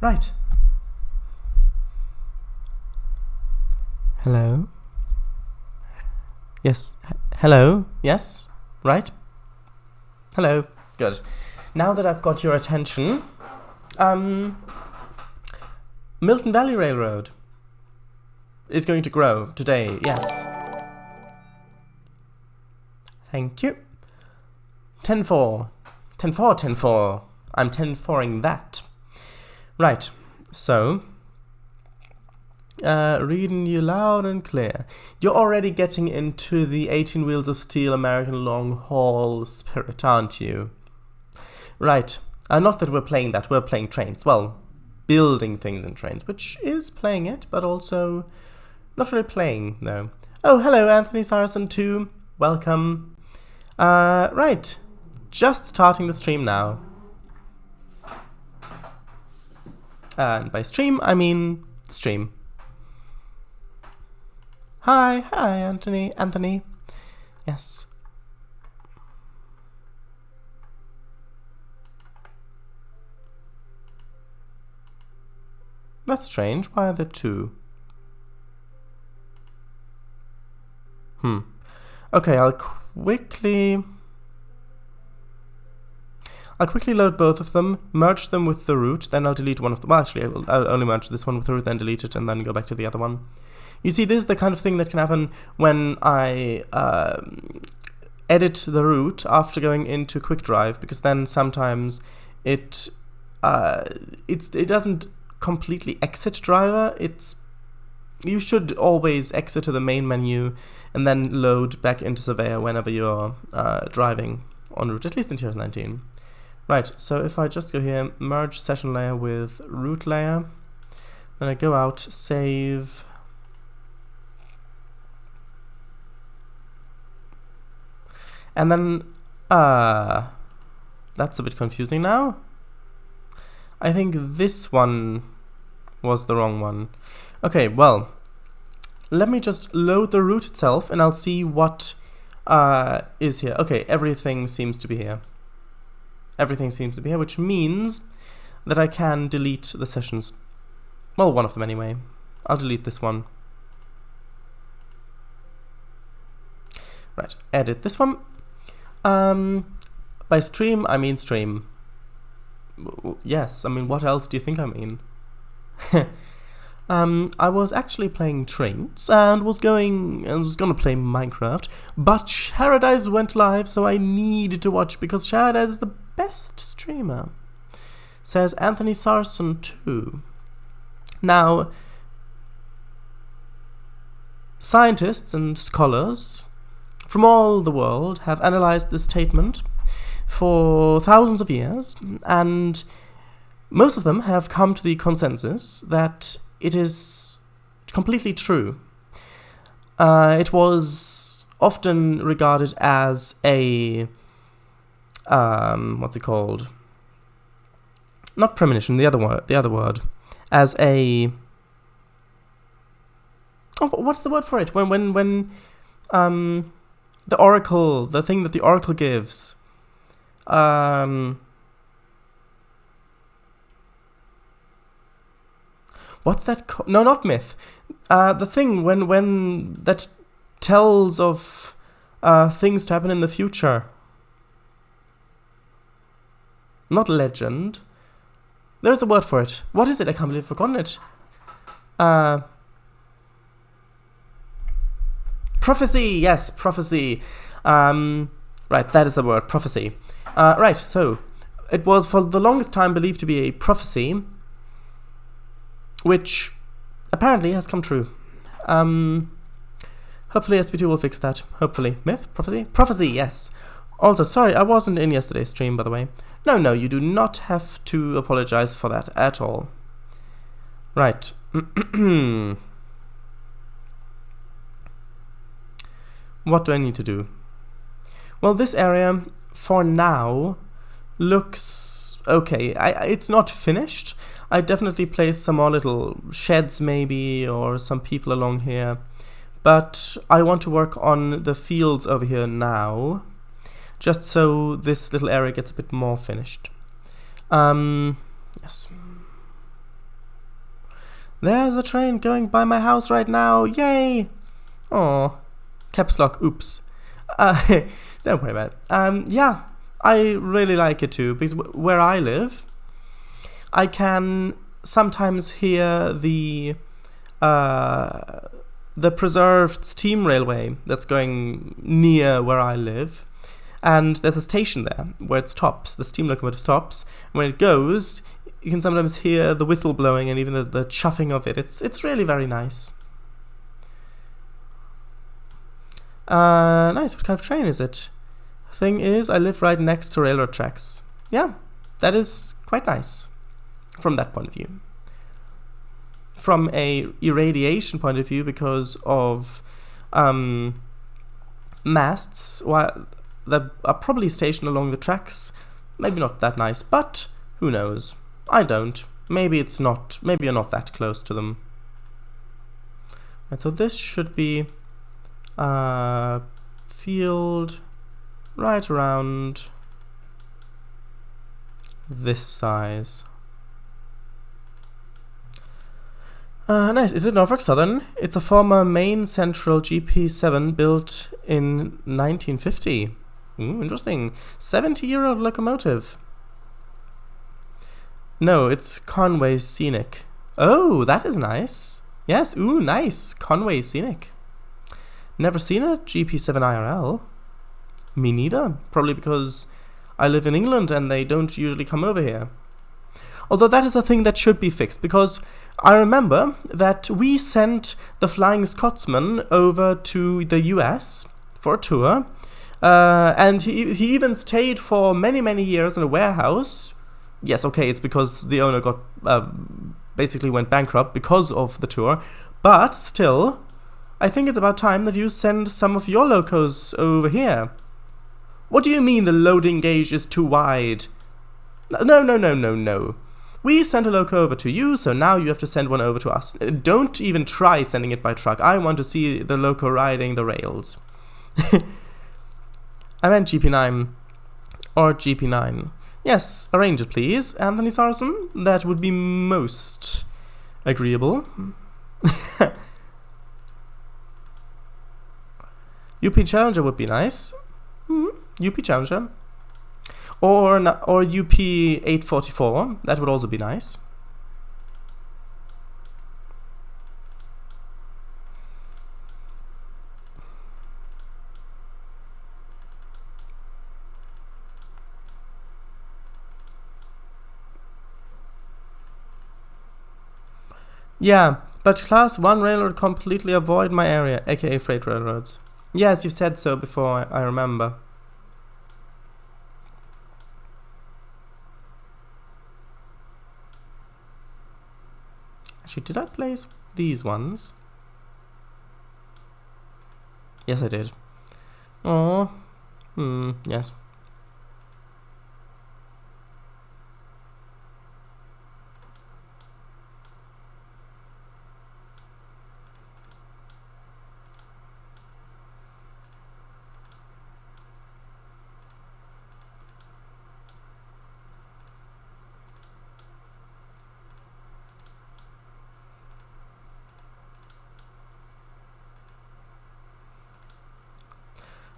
Right. Hello? Yes. Hello? Yes? Right? Hello. Good. Now that I've got your attention, Milton Valley Railroad is going to grow today, yes. Thank you. 10-4. 10-4, 10-4. I'm 10-4ing that. Right, so, reading you loud and clear. You're already getting into the 18 Wheels of Steel American Long Haul spirit, aren't you? Right, not that we're playing that, we're playing Trainz. Well, building things in Trainz, which is playing it, but also not really playing, no. Oh, hello, Anthony Saracen too. Welcome. Right, just starting the stream now. And by stream, I mean stream. Hi, Anthony. Yes. That's strange. Why are there two? Okay, I'll quickly load both of them, merge them with the root, then I'll delete one of them. Well, actually, I'll only merge this one with the root, then delete it, and then go back to the other one. You see, this is the kind of thing that can happen when I edit the root after going into QuickDrive, because then sometimes it doesn't completely exit driver. You should always exit to the main menu and then load back into Surveyor whenever you're driving en route, at least in 2019. Right, so if I just go here, merge session layer with root layer, then I go out, save, and then, that's a bit confusing now. I think this one was the wrong one. Okay, well, let me just load the root itself and I'll see what is here. Okay, everything seems to be here. Everything seems to be here, which means that I can delete the sessions. Well, one of them anyway. I'll delete this one. Right, edit this one. By stream, I mean stream. Yes, I mean, what else do you think I mean? I was actually playing Trainz and was gonna play Minecraft, but Paradise went live, so I needed to watch because Paradise is the best streamer. Says Anthony Sarson too. Now, scientists and scholars from all the world have analyzed this statement for thousands of years, and most of them have come to the consensus that it is completely true. It was often regarded as a what's it called? Not premonition. The other word, as a. Oh, what's the word for it? When the oracle, the thing that the oracle gives. What's that called? No, not myth. The thing when that tells of things to happen in the future. Not legend. There's a word for it. What is it? I can't believe I've forgotten it. Prophecy. Yes, prophecy. Right, that is the word, prophecy. Right, so it was for the longest time believed to be a prophecy, which apparently has come true. Hopefully SP2 will fix that. Hopefully. Myth? Prophecy? Prophecy, yes. Also, sorry, I wasn't in yesterday's stream, by the way. No, you do not have to apologize for that at all. Right. What do I need to do? Well, this area, for now, looks okay. It's not finished. I definitely place some more little sheds maybe, or some people along here. But I want to work on the fields over here now, just so this little area gets a bit more finished. Yes. There's a train going by my house right now. Yay! Oh, caps lock. Oops. Don't worry about it. Yeah, I really like it too, because where I live, I can sometimes hear the preserved steam railway that's going near where I live. And there's a station there where it stops, the steam locomotive stops. When it goes, you can sometimes hear the whistle blowing and even the chuffing of it. It's really very nice. Nice, what kind of train is it? Thing is, I live right next to railroad tracks. Yeah, that is quite nice from that point of view. From a irradiation point of view, because of masts that are probably stationed along the tracks, maybe not that nice, but who knows? I don't. Maybe it's not. Maybe you're not that close to them. Right, so this should be field right around this size. Nice. Is it Norfolk Southern? It's a former Main Central GP7 built in 1950. Ooh, interesting. 70-year-old locomotive. No, it's Conway Scenic. Oh, that is nice. Yes, ooh, nice. Conway Scenic. Never seen a GP7 IRL. Me neither. Probably because I live in England and they don't usually come over here. Although that is a thing that should be fixed, because I remember that we sent the Flying Scotsman over to the US for a tour, and he even stayed for many, many years in a warehouse. Yes, okay, it's because the owner got basically went bankrupt because of the tour, but still, I think it's about time that you send some of your locos over here. What do you mean the loading gauge is too wide? No. We sent a loco over to you, so now you have to send one over to us. Don't even try sending it by truck. I want to see the loco riding the rails. I meant GP9. Or GP9. Yes, arrange it please, Anthony Sarson. That would be most agreeable. UP Challenger would be nice. UP Challenger. Or UP 844, that would also be nice. Yeah, but Class 1 railroad completely avoid my area, aka freight railroads. Yes, you've said so before, I remember. Actually, did I place these ones? Yes, I did. Oh, yes.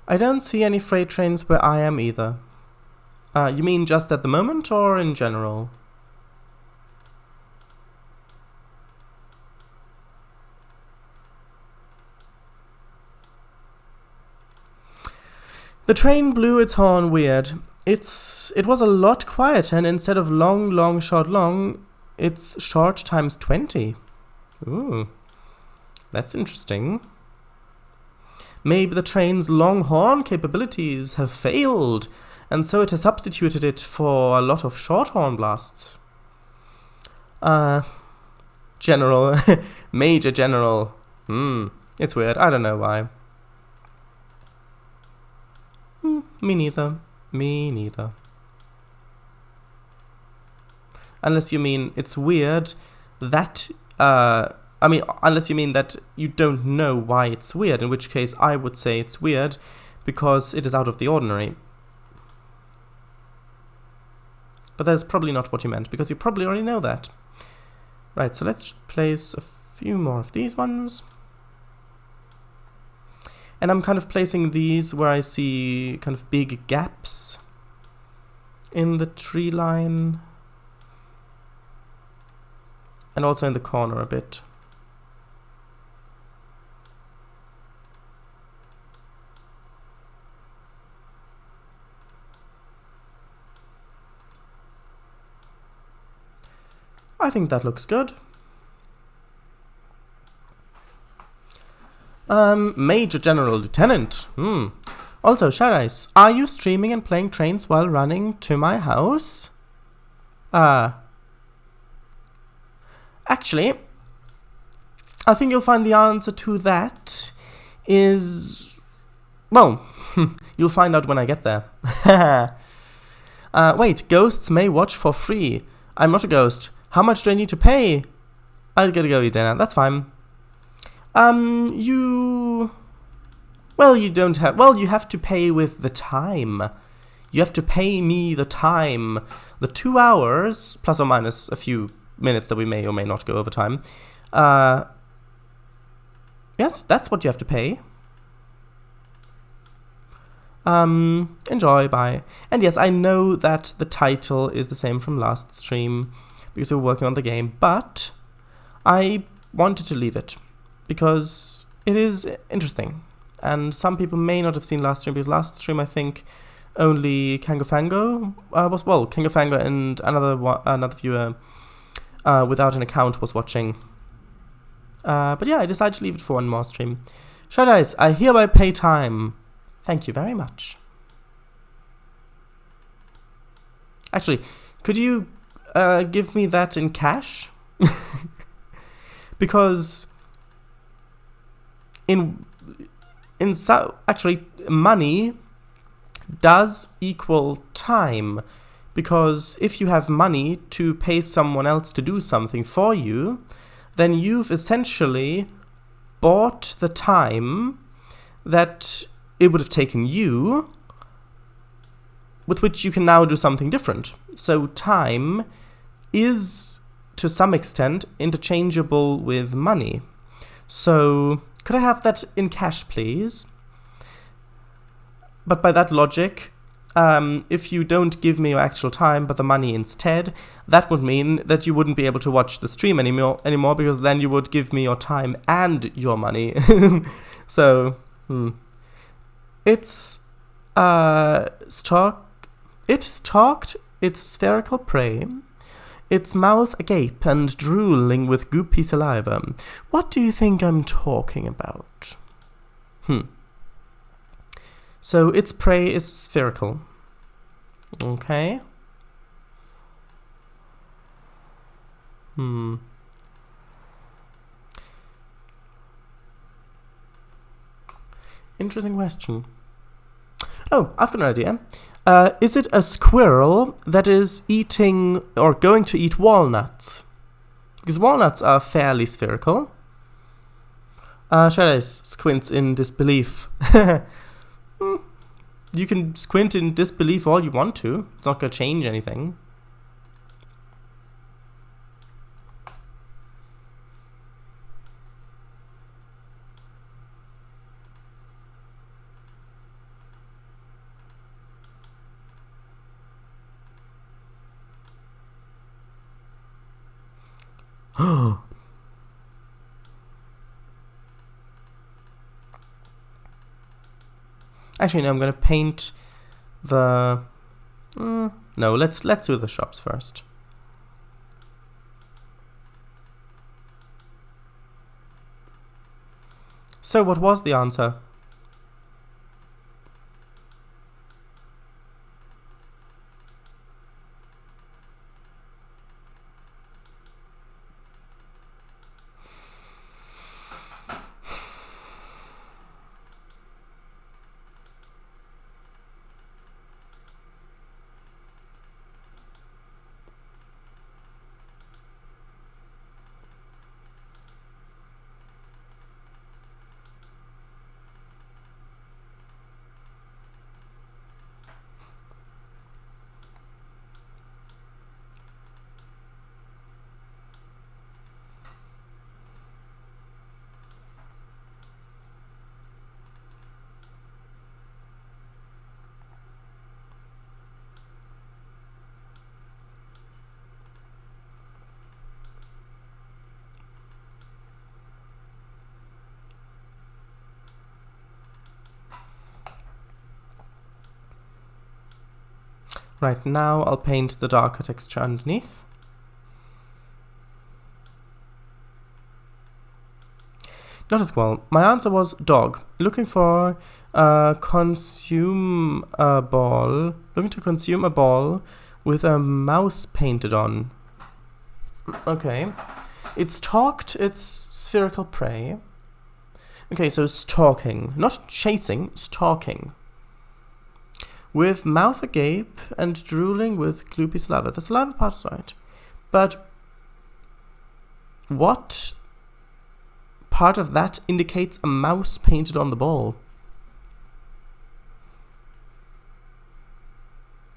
I don't see any freight trains where I am either. You mean just at the moment or in general? The train blew its horn weird. It was a lot quieter, and instead of long, short, long, it's short times 20. Ooh, that's interesting. Maybe the train's long horn capabilities have failed, and so it has substituted it for a lot of short horn blasts. General. Major General. It's weird. I don't know why. Me neither. Unless you mean it's weird that... unless you mean that you don't know why it's weird, in which case I would say it's weird because it is out of the ordinary. But that's probably not what you meant, because you probably already know that. Right, so let's place a few more of these ones. And I'm kind of placing these where I see kind of big gaps in the tree line. And also in the corner a bit. I think that looks good. Major General Lieutenant. Also, Shadice, are you streaming and playing Trainz while running to my house? Actually, I think you'll find the answer to that is... well, you'll find out when I get there. Wait, ghosts may watch for free. I'm not a ghost. How much do I need to pay? I'll gotta go eat dinner. That's fine. You don't have... well, you have to pay with the time. You have to pay me the time. The 2 hours, plus or minus a few minutes that we may or may not go over time. Yes, that's what you have to pay. Enjoy, bye. And yes, I know that the title is the same from last stream, because we were working on the game, but I wanted to leave it, because it is interesting. And some people may not have seen last stream, because last stream I think only Kangofango was, well, Kangofango and another viewer without an account was watching. But yeah, I decided to leave it for one more stream. Shadice, I hereby pay time. Thank you very much. Actually, could you give me that in cash? Because actually money does equal time, because if you have money to pay someone else to do something for you, then you've essentially bought the time that it would have taken you, with which you can now do something different. So time is, to some extent, interchangeable with money. So, could I have that in cash, please? But by that logic, if you don't give me your actual time, but the money instead, that would mean that you wouldn't be able to watch the stream anymore, because then you would give me your time and your money. So, It's stalked its spherical prey, its mouth agape and drooling with goopy saliva. What do you think I'm talking about? So its prey is spherical. Okay. Interesting question. Oh, I've got an idea. Is it a squirrel that is eating or going to eat walnuts? Because walnuts are fairly spherical. Shadice squints in disbelief. You can squint in disbelief all you want to. It's not going to change anything. Actually, no, I'm gonna paint the... no, let's do the shops first. So, what was the answer? Right, now I'll paint the darker texture underneath. Not a squirrel. My answer was dog. Looking to consume a ball with a mouse painted on. Okay. It's stalked its spherical prey. Okay, so stalking. Not chasing, stalking. With mouth agape and drooling with gloopy saliva. The saliva part is right. But what part of that indicates a mouse painted on the ball?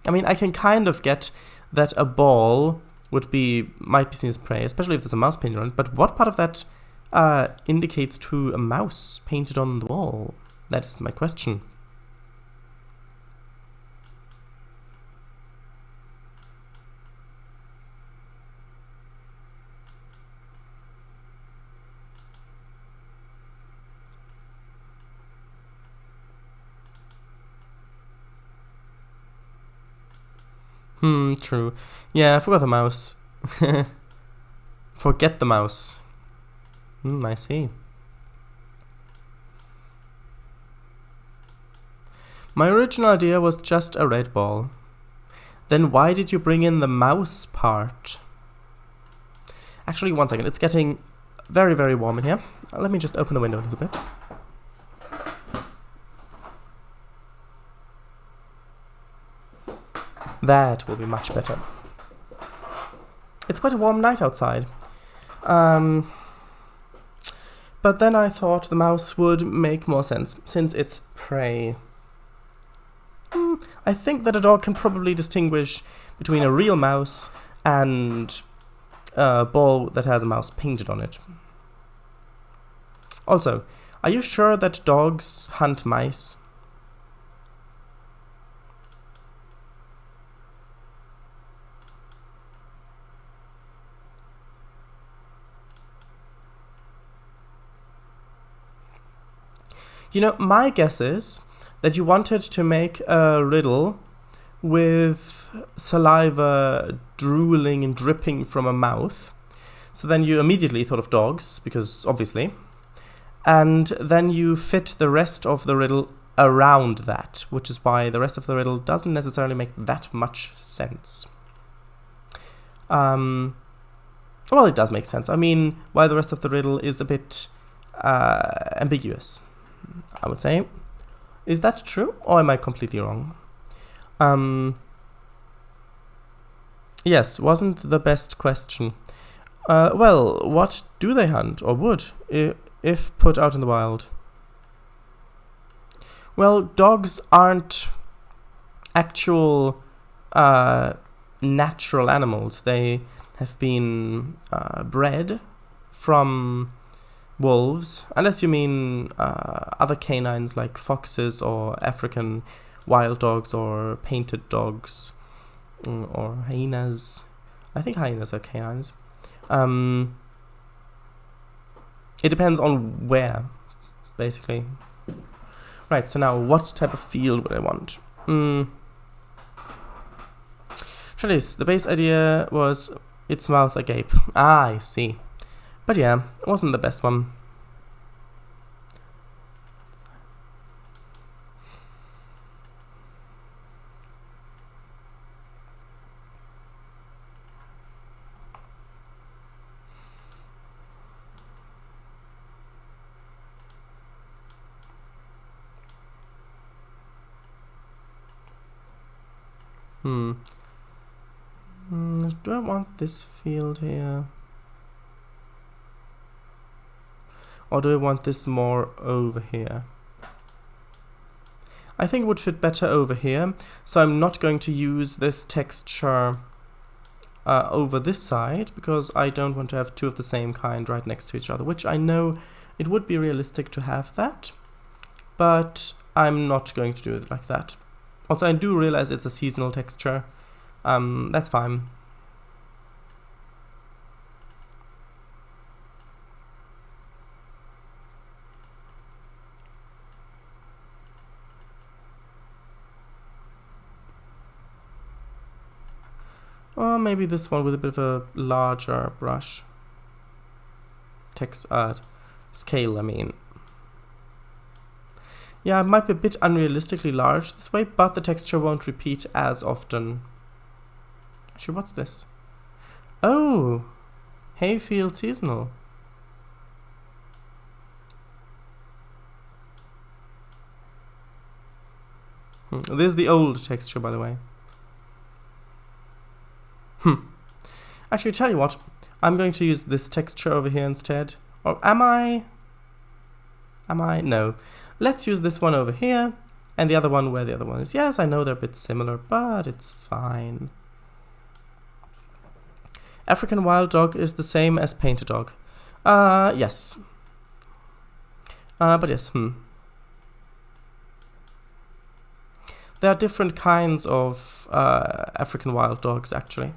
I mean, I can kind of get that a ball might be seen as prey, especially if there's a mouse painted on it, but what part of that indicates to a mouse painted on the wall? That is my question. True. Yeah, I forgot the mouse. Forget the mouse. I see. My original idea was just a red ball. Then why did you bring in the mouse part? Actually, one second. It's getting very, very warm in here. Let me just open the window a little bit. That will be much better. It's quite a warm night outside. But then I thought the mouse would make more sense, since it's prey. I think that a dog can probably distinguish between a real mouse and a ball that has a mouse painted on it. Also, are you sure that dogs hunt mice? You know, my guess is that you wanted to make a riddle with saliva drooling and dripping from a mouth. So then you immediately thought of dogs, because obviously. And then you fit the rest of the riddle around that, which is why the rest of the riddle doesn't necessarily make that much sense. Well, it does make sense. I mean, why the rest of the riddle is a bit ambiguous, I would say. Is that true, or am I completely wrong? Yes, wasn't the best question. Well, what do they hunt, or would, if put out in the wild? Well, dogs aren't actual natural animals. They have been bred from wolves, unless you mean other canines like foxes or African wild dogs or painted dogs or hyenas. I think hyenas are canines. It depends on where, basically. Right, so now what type of field would I want? The base idea was its mouth agape. Ah, I see. But yeah, it wasn't the best one. Do I want this field here? Or do I want this more over here? I think it would fit better over here, so I'm not going to use this texture over this side, because I don't want to have two of the same kind right next to each other, which I know it would be realistic to have that, but I'm not going to do it like that. Also, I do realize it's a seasonal texture. That's fine. Or maybe this one with a bit of a larger brush. Text, scale, I mean. Yeah, it might be a bit unrealistically large this way, but the texture won't repeat as often. Actually, what's this? Oh! Hayfield Seasonal. This is the old texture, by the way. Actually, tell you what, I'm going to use this texture over here instead. Or am I? No. Let's use this one over here, and the other one where the other one is. Yes, I know they're a bit similar, but it's fine. African wild dog is the same as painted dog. Yes. But yes, There are different kinds of African wild dogs, actually.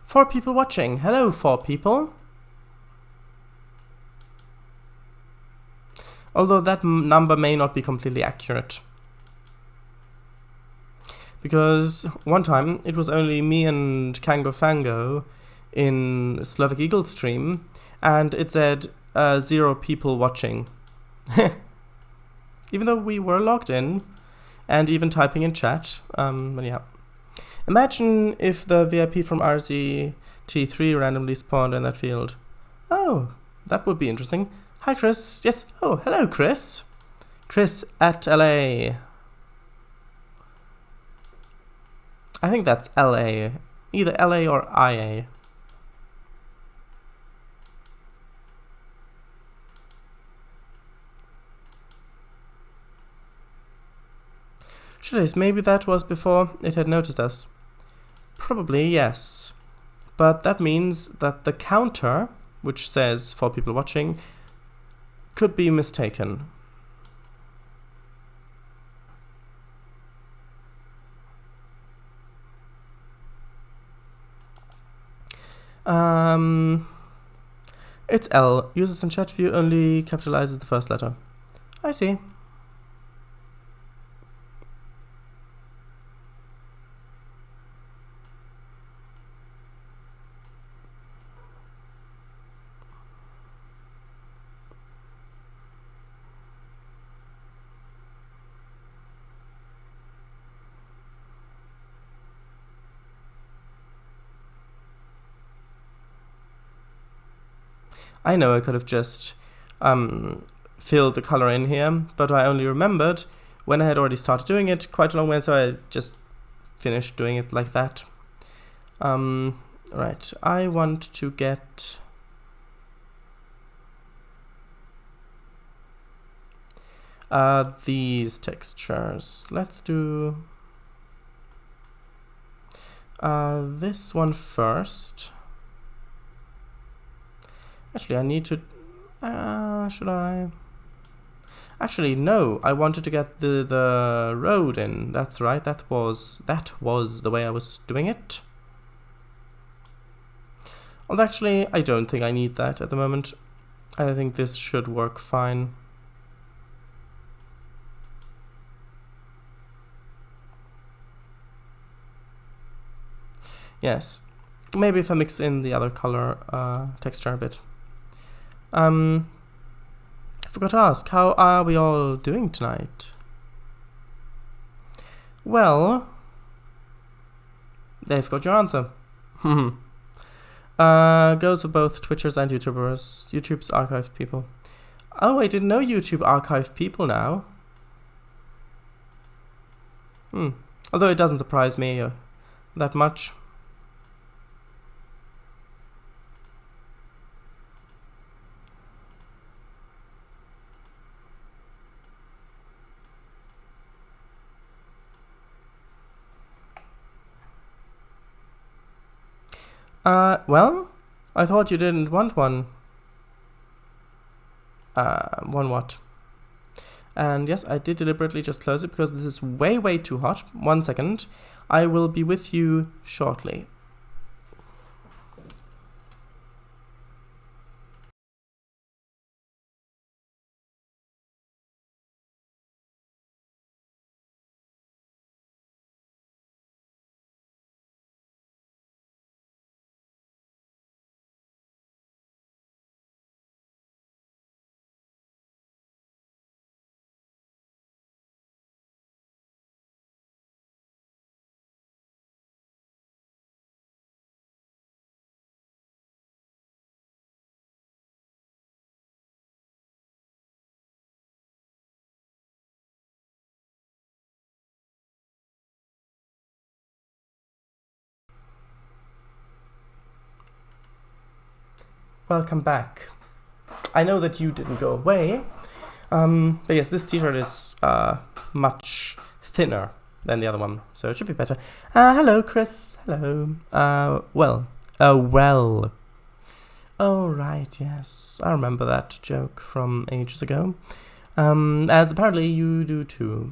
Four people watching. Hello, 4 people. Although that number may not be completely accurate. Because one time it was only me and Kango Fango in Slavic Eagle stream, and it said 0 people watching. Even though we were logged in and even typing in chat. But yeah. Imagine if the VIP from RZT3 randomly spawned in that field. Oh, that would be interesting. Hi, Chris. Yes. Oh, hello, Chris. Chris at LA. I think that's LA. Either LA or IA. Should maybe that was before it had noticed us. Probably, yes. But that means that the counter, which says 4 people watching, could be mistaken. It's L. Users in chat view only capitalizes the first letter. I see. I know I could have just filled the color in here, but I only remembered when I had already started doing it quite a long way, so I just finished doing it like that. Right, I want to get these textures. Let's do this one first. Actually, I need to... should I? Actually, no. I wanted to get the road in. That's right. That was the way I was doing it. Well, actually, I don't think I need that at the moment. I think this should work fine. Yes. Maybe if I mix in the other color texture a bit. I forgot to ask, how are we all doing tonight? Well, they've got your answer. Goes for both Twitchers and YouTubers. YouTube's archived people. Oh, I didn't know YouTube archived people now. Although it doesn't surprise me that much. Well, I thought you didn't want one. One what? And yes, I did deliberately just close it because this is way, way too hot. 1 second. I will be with you shortly. Welcome back. I know that you didn't go away, but yes, this t-shirt is much thinner than the other one, so it should be better. Hello, Chris. Hello. Well. Oh, right, yes. I remember that joke from ages ago. As apparently you do too.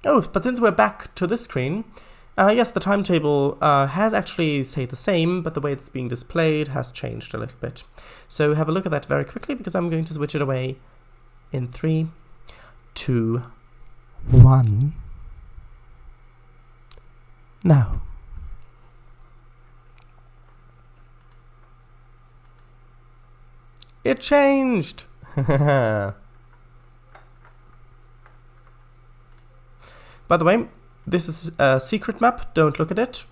Oh, but since we're back to this screen, yes, the timetable has actually stayed the same, but the way it's being displayed has changed a little bit. So have a look at that very quickly, because I'm going to switch it away in 3, 2, 1. Now. It changed! By the way, this is a secret map, don't look at it.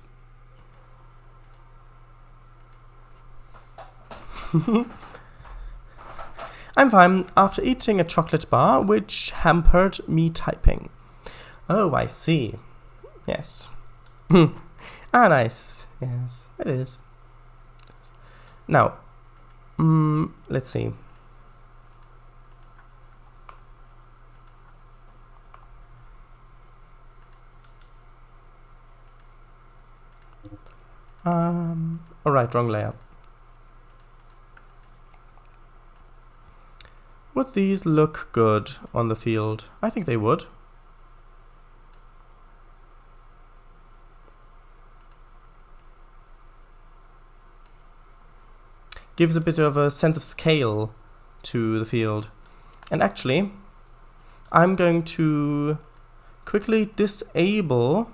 I'm fine after eating a chocolate bar, which hampered me typing. Oh, I see. Yes. Nice. Yes, it is. Now, let's see. Alright, wrong layer. Would these look good on the field? I think they would. Gives a bit of a sense of scale to the field. And actually, I'm going to quickly disable...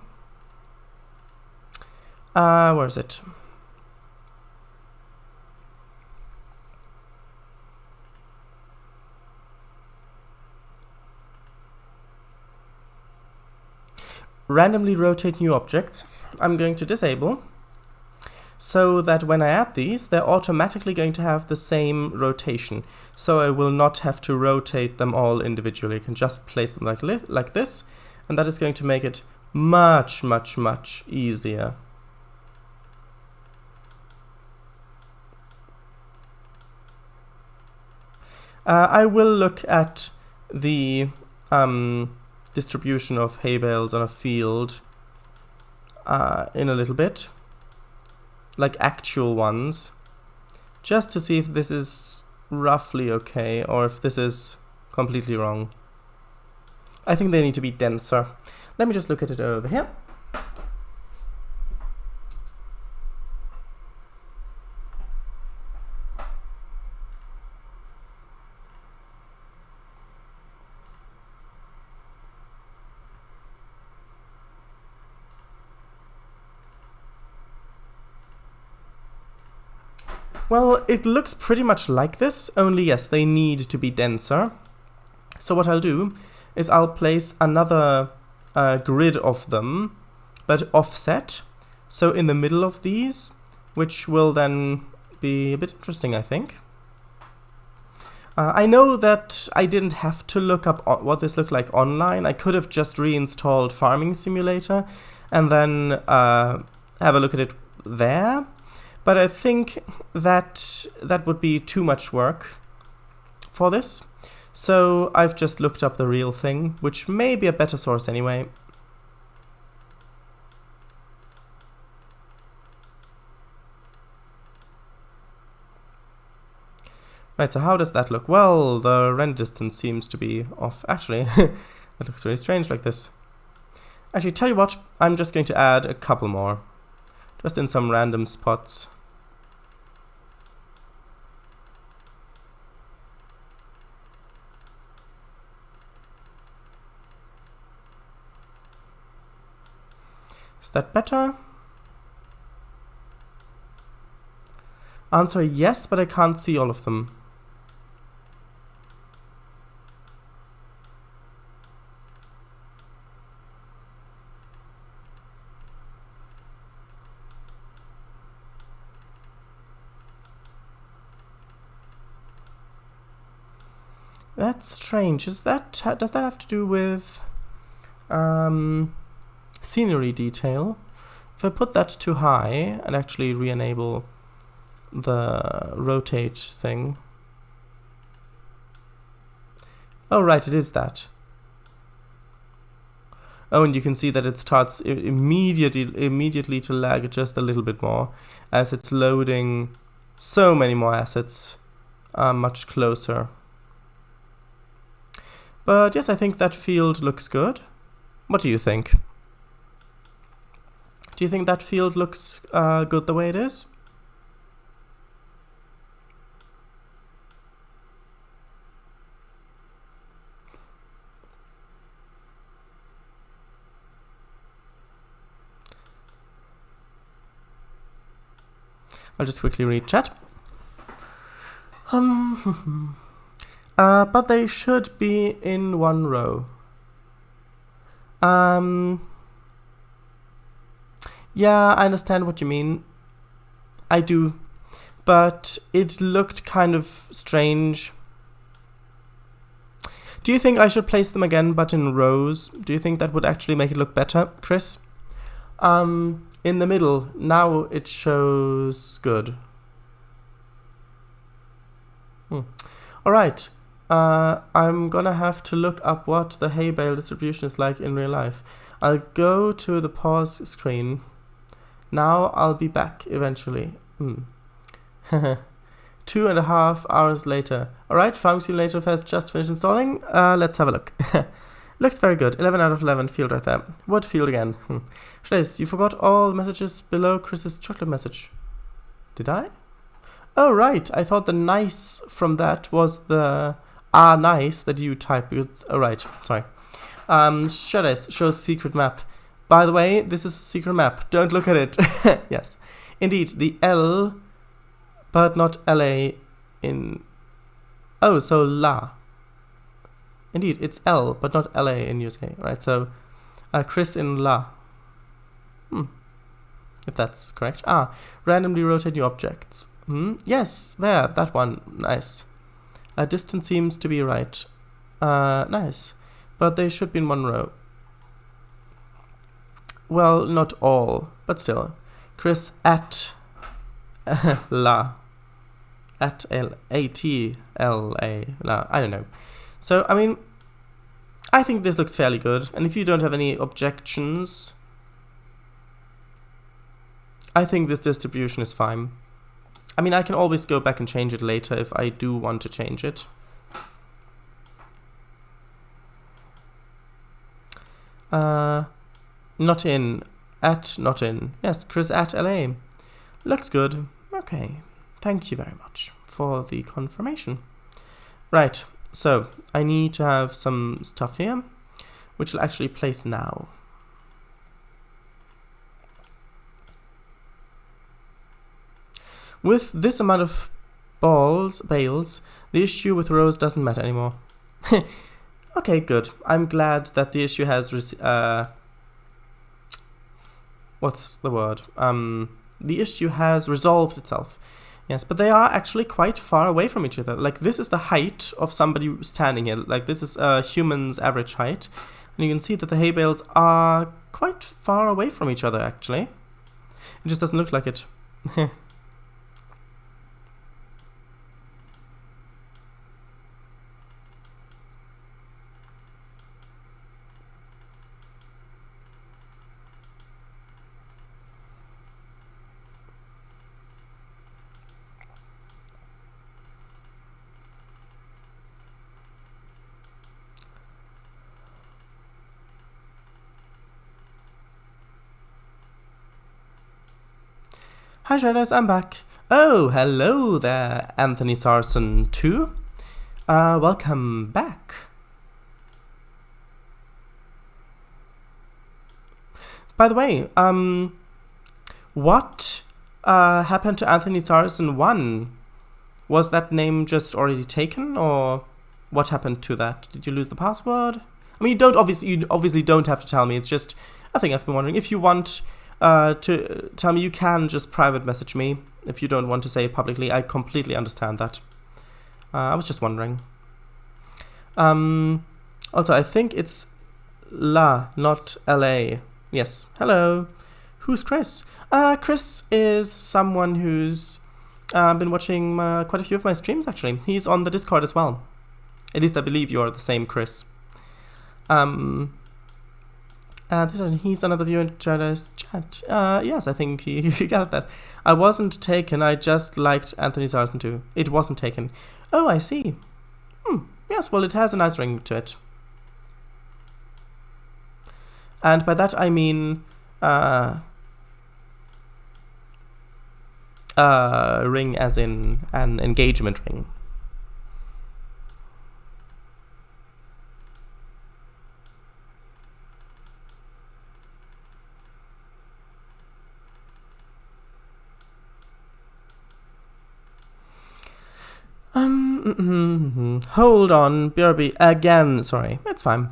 where is it? Randomly rotate new objects. I'm going to disable, so that when I add these, they're automatically going to have the same rotation. So I will not have to rotate them all individually. I can just place them like this, and that is going to make it much, much, much easier. I will look at the distribution of hay bales on a field in a little bit, like actual ones, just to see if this is roughly okay or if this is completely wrong. I think they need to be denser. Let me just look at it over here. Well, it looks pretty much like this, only yes, they need to be denser. So what I'll do is I'll place another grid of them, but offset, so in the middle of these, which will then be a bit interesting, I think. I know that I didn't have to look up what this looked like online. I could have just reinstalled Farming Simulator and then have a look at it there. But I think that would be too much work for this. So I've just looked up the real thing, which may be a better source anyway. Right, so how does that look? Well, the render distance seems to be off. Actually, that looks really strange like this. Actually, tell you what, I'm just going to add a couple more. Just in some random spots. Is that better? Answer yes, but I can't see all of them. That's strange. Does that have to do with scenery detail? If I put that too high and actually re-enable the rotate thing. Oh right, it is that. Oh, and you can see that it starts immediately to lag just a little bit more as it's loading so many more assets much closer. But yes, I think that field looks good. What do you think? Do you think that field looks good the way it is? I'll just quickly read chat. But they should be in one row. Yeah, I understand what you mean. I do. But it looked kind of strange. Do you think I should place them again, but in rows? Do you think that would actually make it look better, Chris? In the middle, now it shows good. Alright, I'm gonna have to look up what the hay bale distribution is like in real life. I'll go to the pause screen. Now I'll be back eventually. 2.5 hours later. Alright, Farming Simulator has just finished installing. Let's have a look. Looks very good. 11 out of 11 field right there. What field again? Trainz, you forgot all the messages below Chris's chocolate message. Did I? Oh, right. I thought the nice from that was the nice that you typed. Because, oh, right. Sorry. Shows secret map. By the way, this is a secret map. Don't look at it. Yes. Indeed, the L, but not LA in... Oh, so La. Indeed, it's L, but not LA in UK, right? So, Chris in La. If that's correct. Randomly rotate new objects. Yes, there, that one. Nice. Distance seems to be right. Nice. But they should be in one row. Well, not all, but still. Chris at La. At L-A-T-L-A. La. I don't know. So, I mean, I think this looks fairly good. And if you don't have any objections, I think this distribution is fine. I mean, I can always go back and change it later if I do want to change it. Not in. At not in. Yes, Chris at LA. Looks good. Okay. Thank you very much for the confirmation. Right. So, I need to have some stuff here, which I'll actually place now. With this amount of bales, the issue with rows doesn't matter anymore. Okay, good. I'm glad that the issue has what's the word? The issue has resolved itself. Yes, but they are actually quite far away from each other. Like, this is the height of somebody standing here. Like, this is a human's average height. And you can see that the hay bales are quite far away from each other, actually. It just doesn't look like it. Hi Shadows, I'm back. Oh, hello there, Anthony Sarson too. Welcome back. By the way, what happened to Anthony Sarson 1? Was that name just already taken, or what happened to that? Did you lose the password? I mean, you obviously don't have to tell me. It's just a thing I've been wondering. If you want to tell me, you can just private message me. If you don't want to say it publicly, I completely understand that. I was just wondering. Also, I think it's La, not LA. Yes. Hello. Who's Chris? Chris is someone who's been watching quite a few of my streams, actually. He's on the Discord as well. At least I believe you are the same Chris. He's another viewer in Jada's chat. Yes, I think he got that. I wasn't taken, I just liked Anthony Sarson too. It wasn't taken. Oh, I see. Yes, well, it has a nice ring to it. And by that I mean ring as in an engagement ring. Hold on, BRB, again, sorry, it's fine.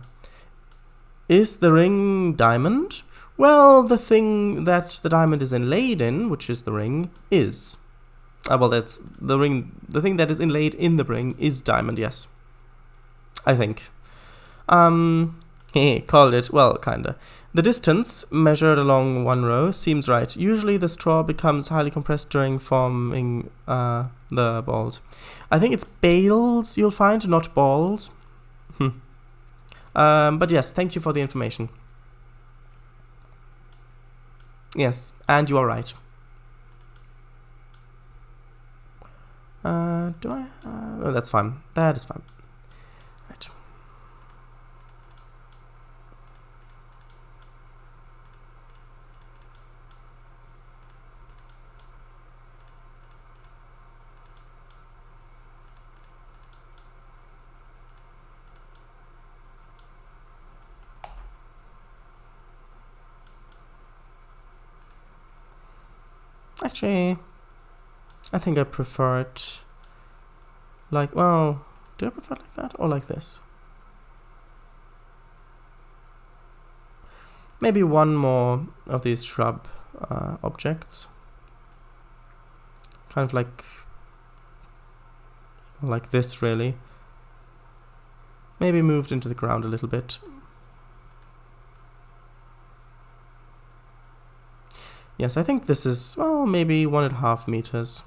Is the ring diamond? Well, the thing that the diamond is inlaid in, which is the ring, is. Well, that's the ring, the thing that is inlaid in the ring is diamond, yes. I think. Called it, well, kinda. The distance measured along one row seems right. Usually the straw becomes highly compressed during forming the balls. I think it's bales you'll find, not balls. But yes, thank you for the information. Yes, and you are right. Do I? No, that's fine. That is fine. Right. Actually, I think I prefer it like, well, do I prefer it like that or like this? Maybe one more of these shrub objects. Kind of like this, really. Maybe moved into the ground a little bit. Yes, I think this is, well, maybe 1.5 meters.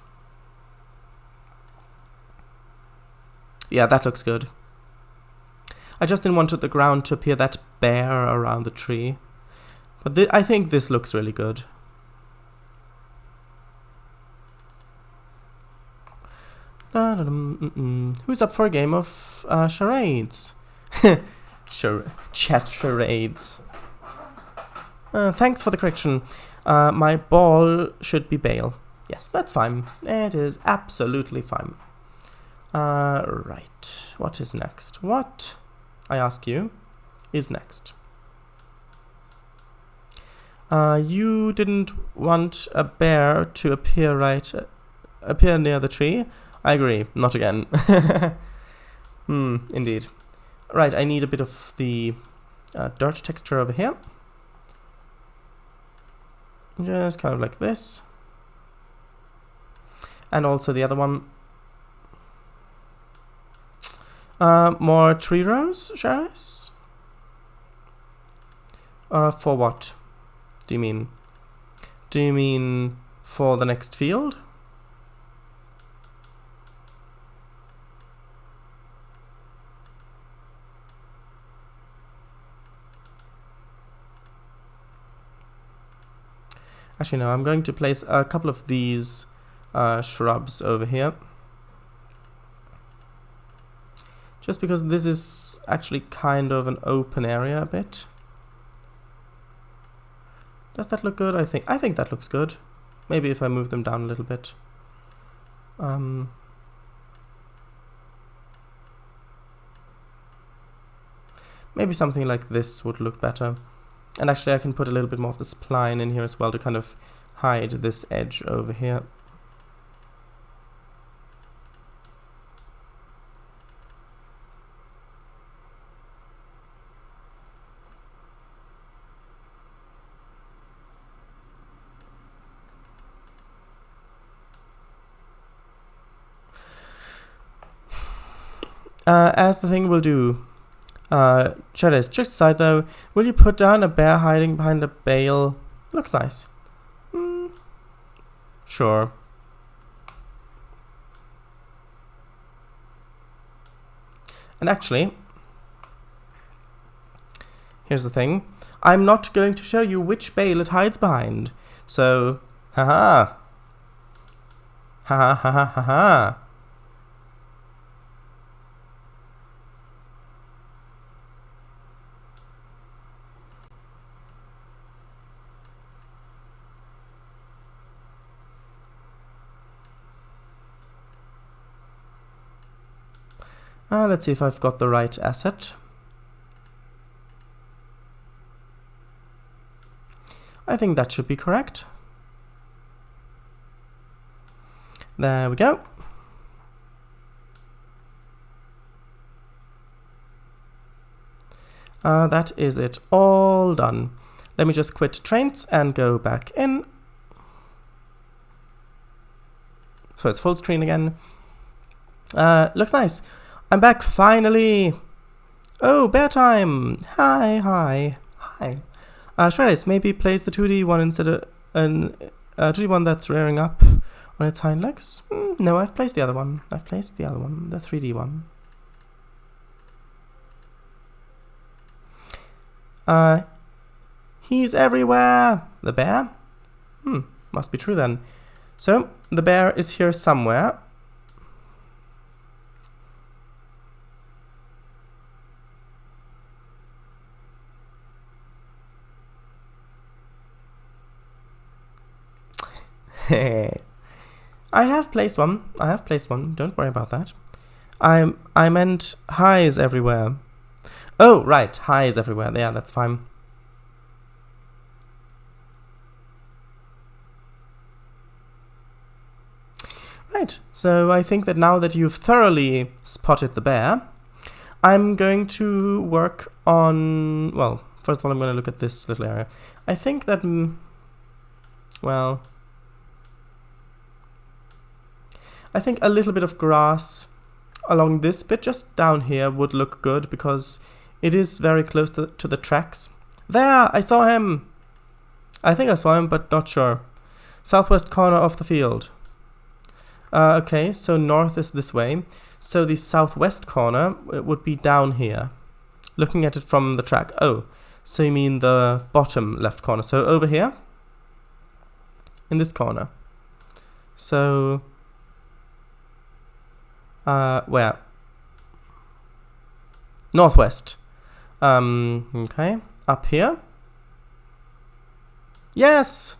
Yeah, that looks good. I just didn't want the ground to appear that bare around the tree. But I think this looks really good. Who's up for a game of charades? Chat charades. Thanks for the correction. My ball should be bale. Yes, that's fine. It is absolutely fine. Right. What is next? What, I ask you, is next? You didn't want a bear to appear near the tree? I agree. Not again. Indeed. Right, I need a bit of the dirt texture over here. Just kind of like this. And also the other one. More tree rows, Sharis? For what? Do you mean? Do you mean for the next field? Actually, no, I'm going to place a couple of these shrubs over here. Just because this is actually kind of an open area a bit. Does that look good? I think that looks good. Maybe if I move them down a little bit. Maybe something like this would look better. And actually I can put a little bit more of the spline in here as well to kind of hide this edge over here. As the thing will do. Trainz, just aside though, will you put down a bear hiding behind a bale? Looks nice. Sure. And actually, here's the thing. I'm not going to show you which bale it hides behind. So, haha. Haha, haha, haha. Let's see if I've got the right asset. I think that should be correct. There we go. That is it all done. Let me just quit Trainz and go back in. So it's full screen again. Looks nice. I'm back finally. Oh, bear time. Hi, hi, hi. Trainz, maybe place the 2D one instead of an 2D one that's rearing up on its hind legs. No, I've placed the other one. I've placed the other one, the 3D one. He's everywhere. The bear? Must be true then. So, the bear is here somewhere. I have placed one. I have placed one. Don't worry about that. I meant highs everywhere. Oh, right. Highs everywhere. Yeah, that's fine. Right. So I think that now that you've thoroughly spotted the bear, I'm going to work on... Well, first of all, I'm going to look at this little area. I think that... Well... I think a little bit of grass along this bit, just down here, would look good because it is very close to the tracks. There! I saw him! I think I saw him, but not sure. Southwest corner of the field. Okay, so north is this way. So the southwest corner, it would be down here. Looking at it from the track. Oh, so you mean the bottom left corner. So over here. In this corner. So... where? Northwest. Okay. Up here. Yes!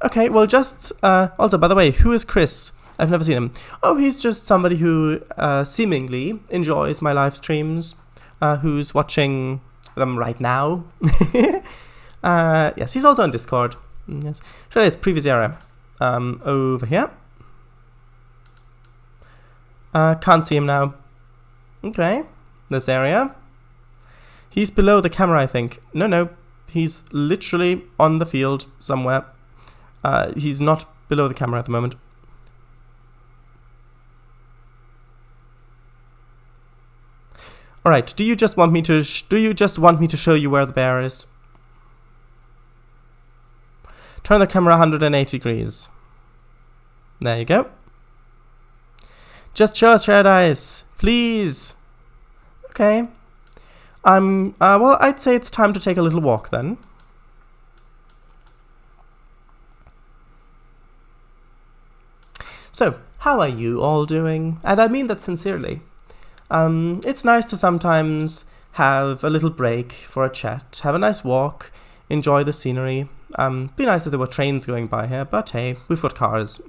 Okay, well just, also, by the way, who is Chris? I've never seen him. Oh, he's just somebody who, seemingly enjoys my live streams, who's watching them right now. Yes, he's also on Discord. Yes. Show his previous area. Over here. Can't see him now. Okay, this area. He's below the camera, I think. No, he's literally on the field somewhere. He's not below the camera at the moment. All right. Do you just want me to show you where the bear is? Turn the camera 180 degrees. There you go. Just show us red eyes, please. Okay. Well, I'd say it's time to take a little walk then. So, how are you all doing? And I mean that sincerely. It's nice to sometimes have a little break for a chat, have a nice walk, enjoy the scenery. Be nice if there were trains going by here, but hey, we've got cars.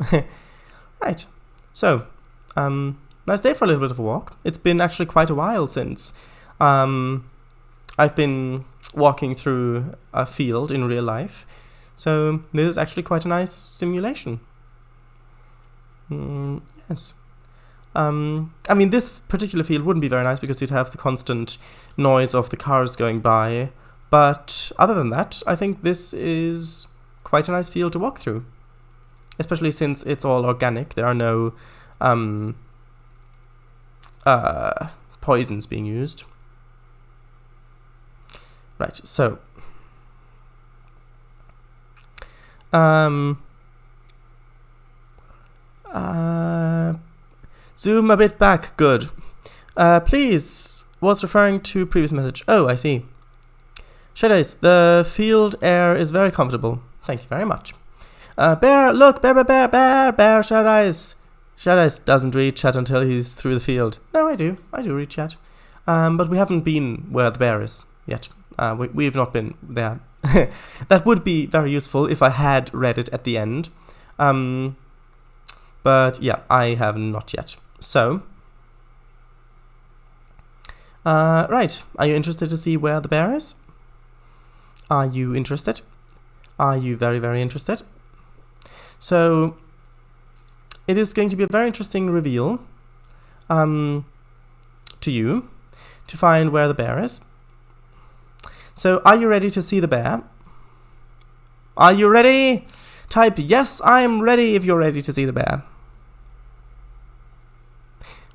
Right, so, nice day for a little bit of a walk. It's been actually quite a while since I've been walking through a field in real life, so this is actually quite a nice simulation. Yes. I mean, this particular field wouldn't be very nice because you'd have the constant noise of the cars going by, but other than that, I think this is quite a nice field to walk through. Especially since it's all organic, there are no poisons being used. Right, so zoom a bit back, good. Please, was referring to previous message. Oh, I see. Shadows, the field air is very comfortable. Thank you very much. Bear, look, bear, Shadows. Shadows doesn't read chat until he's through the field. No, I do read chat. But we haven't been where the bear is yet. We've not been there. That would be very useful if I had read it at the end. But yeah, I have not yet. So, right, are you interested to see where the bear is? Are you interested? Are you very, very interested? So, it is going to be a very interesting reveal to you to find where the bear is. So, are you ready to see the bear? Are you ready? Type, yes, I'm ready if you're ready to see the bear.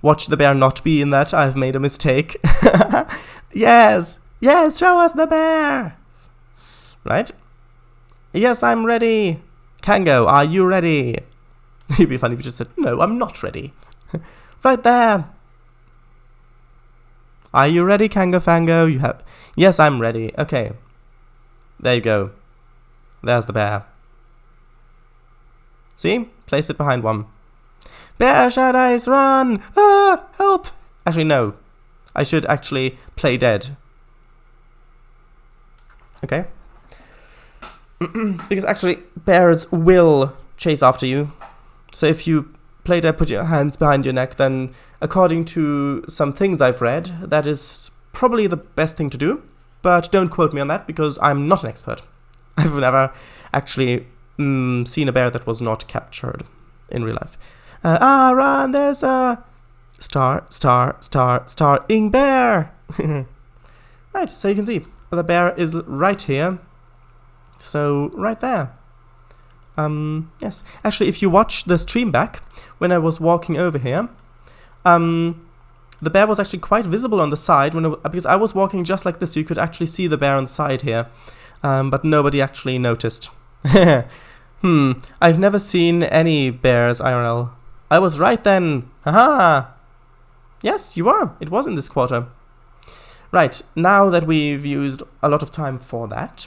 Watch the bear not be in that. I've made a mistake. Yes, show us the bear. Right? Yes, I'm ready. Kango, are you ready? It'd be funny if you just said, no, I'm not ready. Right there. Are you ready, Kango Fango? You have. Yes, I'm ready. Okay. There you go. There's the bear. See? Place it behind one. Bear Shadows, run! Ah, help! Actually, no. I should actually play dead. Okay. Because actually, bears will chase after you. So if you play dead, put your hands behind your neck, then according to some things I've read, that is probably the best thing to do. But don't quote me on that, because I'm not an expert. I've never actually seen a bear that was not captured in real life. Run, there's a star-ing bear. Right, so you can see the bear is right here. So right there. Yes. Actually, if you watch the stream back, when I was walking over here, the bear was actually quite visible on the side because I was walking just like this, so you could actually see the bear on the side here, but nobody actually noticed. I've never seen any bears IRL. I was right then. Haha. Yes, you were. It was in this quarter. Right, now that we've used a lot of time for that,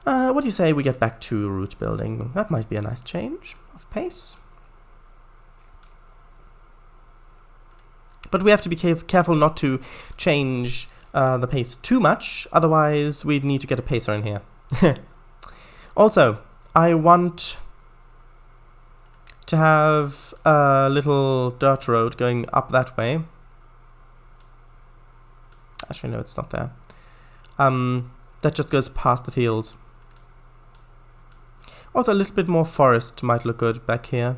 what do you say we get back to route building? That might be a nice change of pace. But we have to be careful not to change the pace too much, otherwise we'd need to get a pacer in here. Also, I want to have a little dirt road going up that way. Actually, no, it's not there. That just goes past the fields. Also, a little bit more forest might look good back here.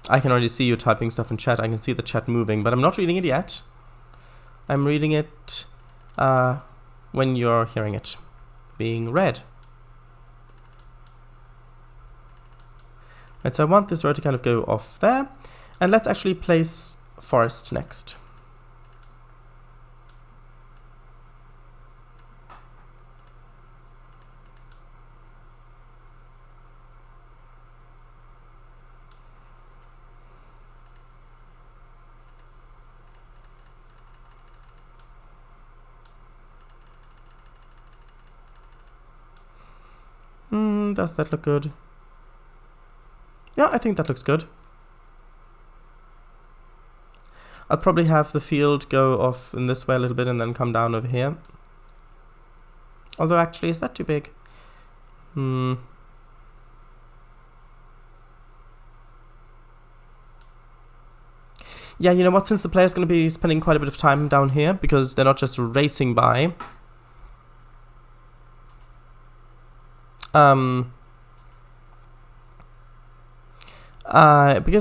I can already see you typing stuff in chat. I can see the chat moving, but I'm not reading it yet. I'm reading it when you're hearing it being read. Right, so I want this road to kind of go off there. And let's actually place forest next. Does that look good? Yeah, I think that looks good. I'll probably have the field go off in this way a little bit and then come down over here. Although, actually, is that too big? Yeah, you know what? Since the player's going to be spending quite a bit of time down here, because they're not just racing by. Because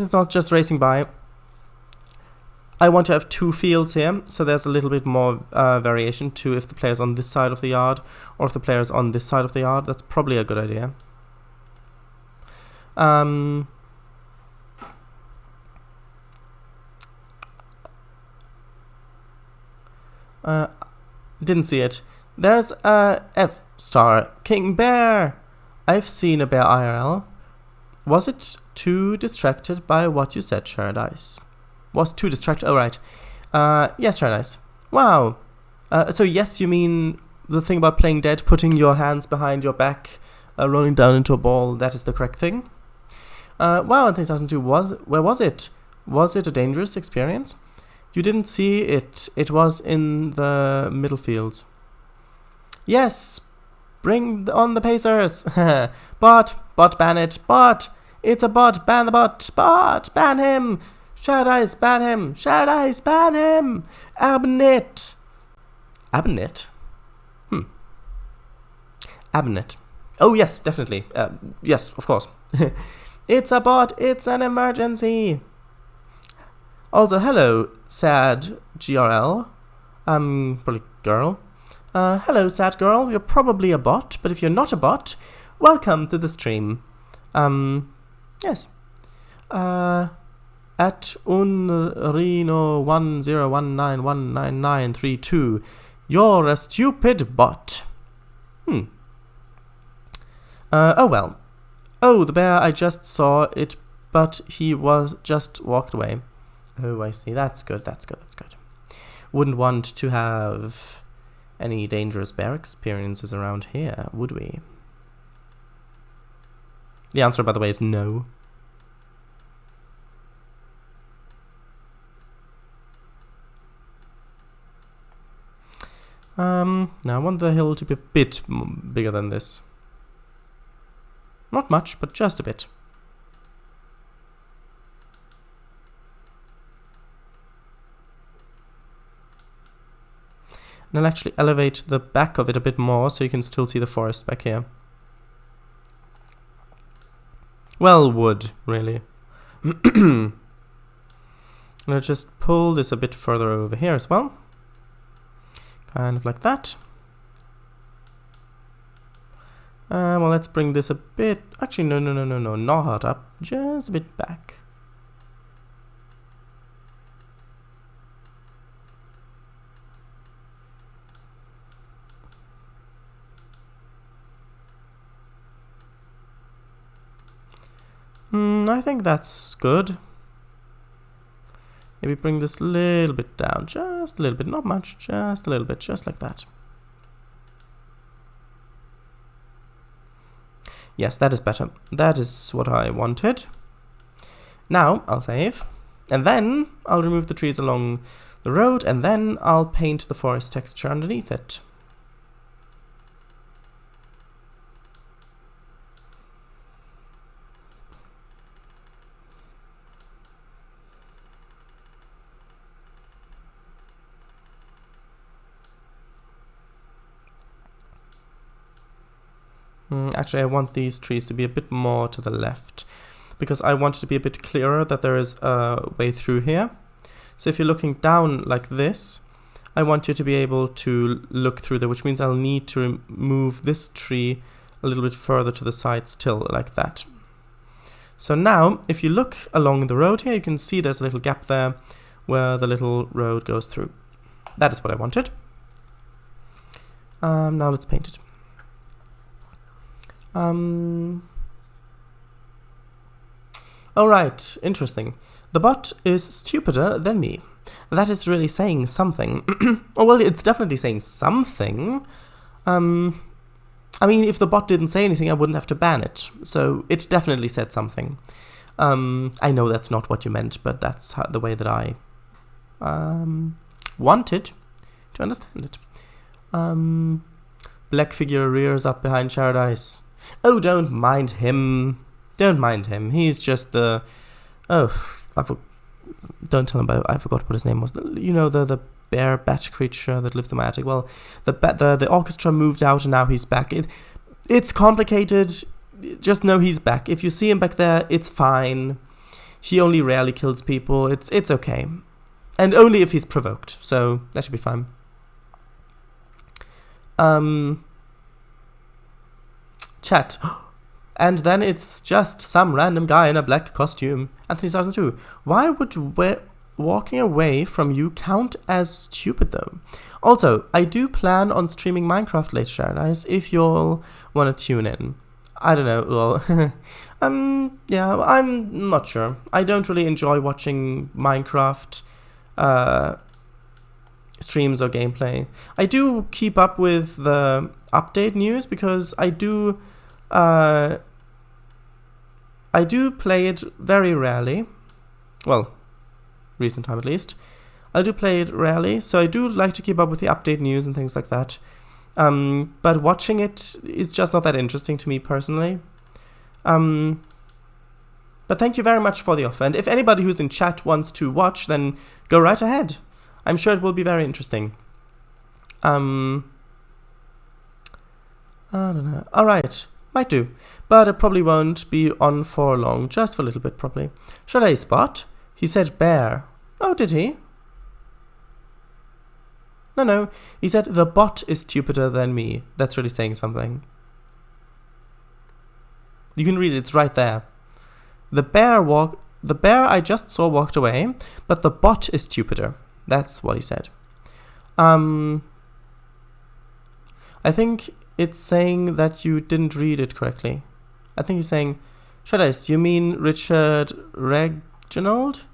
it's not just racing by, I want to have 2 fields here, so there's a little bit more variation to if the player's on this side of the yard, or if the player's on this side of the yard. That's probably a good idea. Didn't see it. There's a F star. King Bear! I've seen a bear IRL. Was it too distracted by what you said, Paradise? Was too distracted? Oh, right. Yes, Paradise. Wow. So yes, you mean the thing about playing dead, putting your hands behind your back, rolling down into a ball, that is the correct thing? Wow, in 2002, where was it? Was it a dangerous experience? You didn't see it. It was in the middle fields. Yes! Bring on the Pacers! Bot, ban it! Bot! It's a bot! Ban the bot! Bot! Ban him! Paradise, ban him! Paradise, ban him! Abnet! Abnet? Abnet. Oh, yes, definitely. Yes, of course. It's a bot! It's an emergency! Also, hello, sad GRL. Probably girl. Hello, sad girl. You're probably a bot, but if you're not a bot, welcome to the stream. Yes. At unreno1019199932. You're a stupid bot. Oh well. Oh, the bear, I just saw it, but he was just walked away. Oh, I see. That's good, that's good, that's good. Wouldn't want to have any dangerous bear experiences around here, would we? The answer, by the way, is no. Now I want the hill to be a bit bigger than this. Not much, but just a bit. And I'll actually elevate the back of it a bit more so you can still see the forest back here. Well, wood, really. And I'll just pull this a bit further over here as well. Kind of like that. Well, let's bring this a bit... Actually, no, not up. Just a bit back. I think that's good. Maybe bring this a little bit down. Just a little bit, not much. Just a little bit, just like that. Yes, that is better. That is what I wanted. Now, I'll save. And then, I'll remove the trees along the road. And then, I'll paint the forest texture underneath it. Actually, I want these trees to be a bit more to the left, because I want it to be a bit clearer that there is a way through here. So if you're looking down like this, I want you to be able to look through there, which means I'll need to move this tree a little bit further to the side still, like that. So now, if you look along the road here, you can see there's a little gap there where the little road goes through. That is what I wanted. Now let's paint it. Alright, interesting. The bot is stupider than me. That is really saying something. Oh, well, it's definitely saying something. I mean, if the bot didn't say anything, I wouldn't have to ban it. So it definitely said something. I know that's not what you meant, but that's the way that I wanted to understand it. Black figure rears up behind Paradise. Oh, don't mind him. Don't mind him. He's just the... Oh, don't tell him about it. I forgot what his name was. You know, the bear bat creature that lives in my attic. Well, the orchestra moved out and now he's back. It's complicated. Just know he's back. If you see him back there, it's fine. He only rarely kills people. It's okay. And only if he's provoked. So that should be fine. Chat. And then it's just some random guy in a black costume. Anthony 2002. Why would walking away from you count as stupid though? Also, I do plan on streaming Minecraft later, guys, if you'll want to tune in. I don't know, well, yeah, I'm not sure. I don't really enjoy watching Minecraft streams or gameplay. I do keep up with the update news because I do play it very rarely. Well, recent time at least. I do play it rarely, so I do like to keep up with the update news and things like that. But watching it is just not that interesting to me personally. But thank you very much for the offer. And if anybody who's in chat wants to watch, then go right ahead. I'm sure it will be very interesting. I don't know. Alright, might do. But it probably won't be on for long, just for a little bit probably. Should I spot? He said bear. Oh, did he? No, he said the bot is stupider than me. That's really saying something. You can read it, it's right there. The bear I just saw walked away, but the bot is stupider. That's what he said. I think it's saying that you didn't read it correctly. I think he's saying, Shadice, you mean Richard Reginald?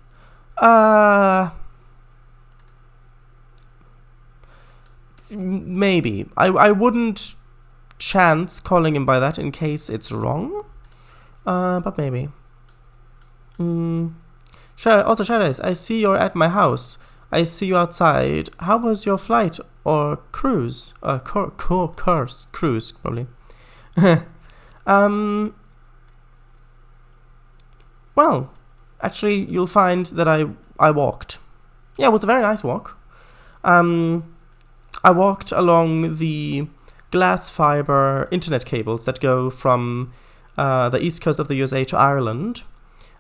Maybe. I wouldn't chance calling him by that in case it's wrong. But maybe. Also, Shadice, I see you're at my house. I see you outside. How was your flight or cruise? Cruise, probably. Well, actually, you'll find that I walked. Yeah, it was a very nice walk. I walked along the glass fiber internet cables that go from the east coast of the USA to Ireland.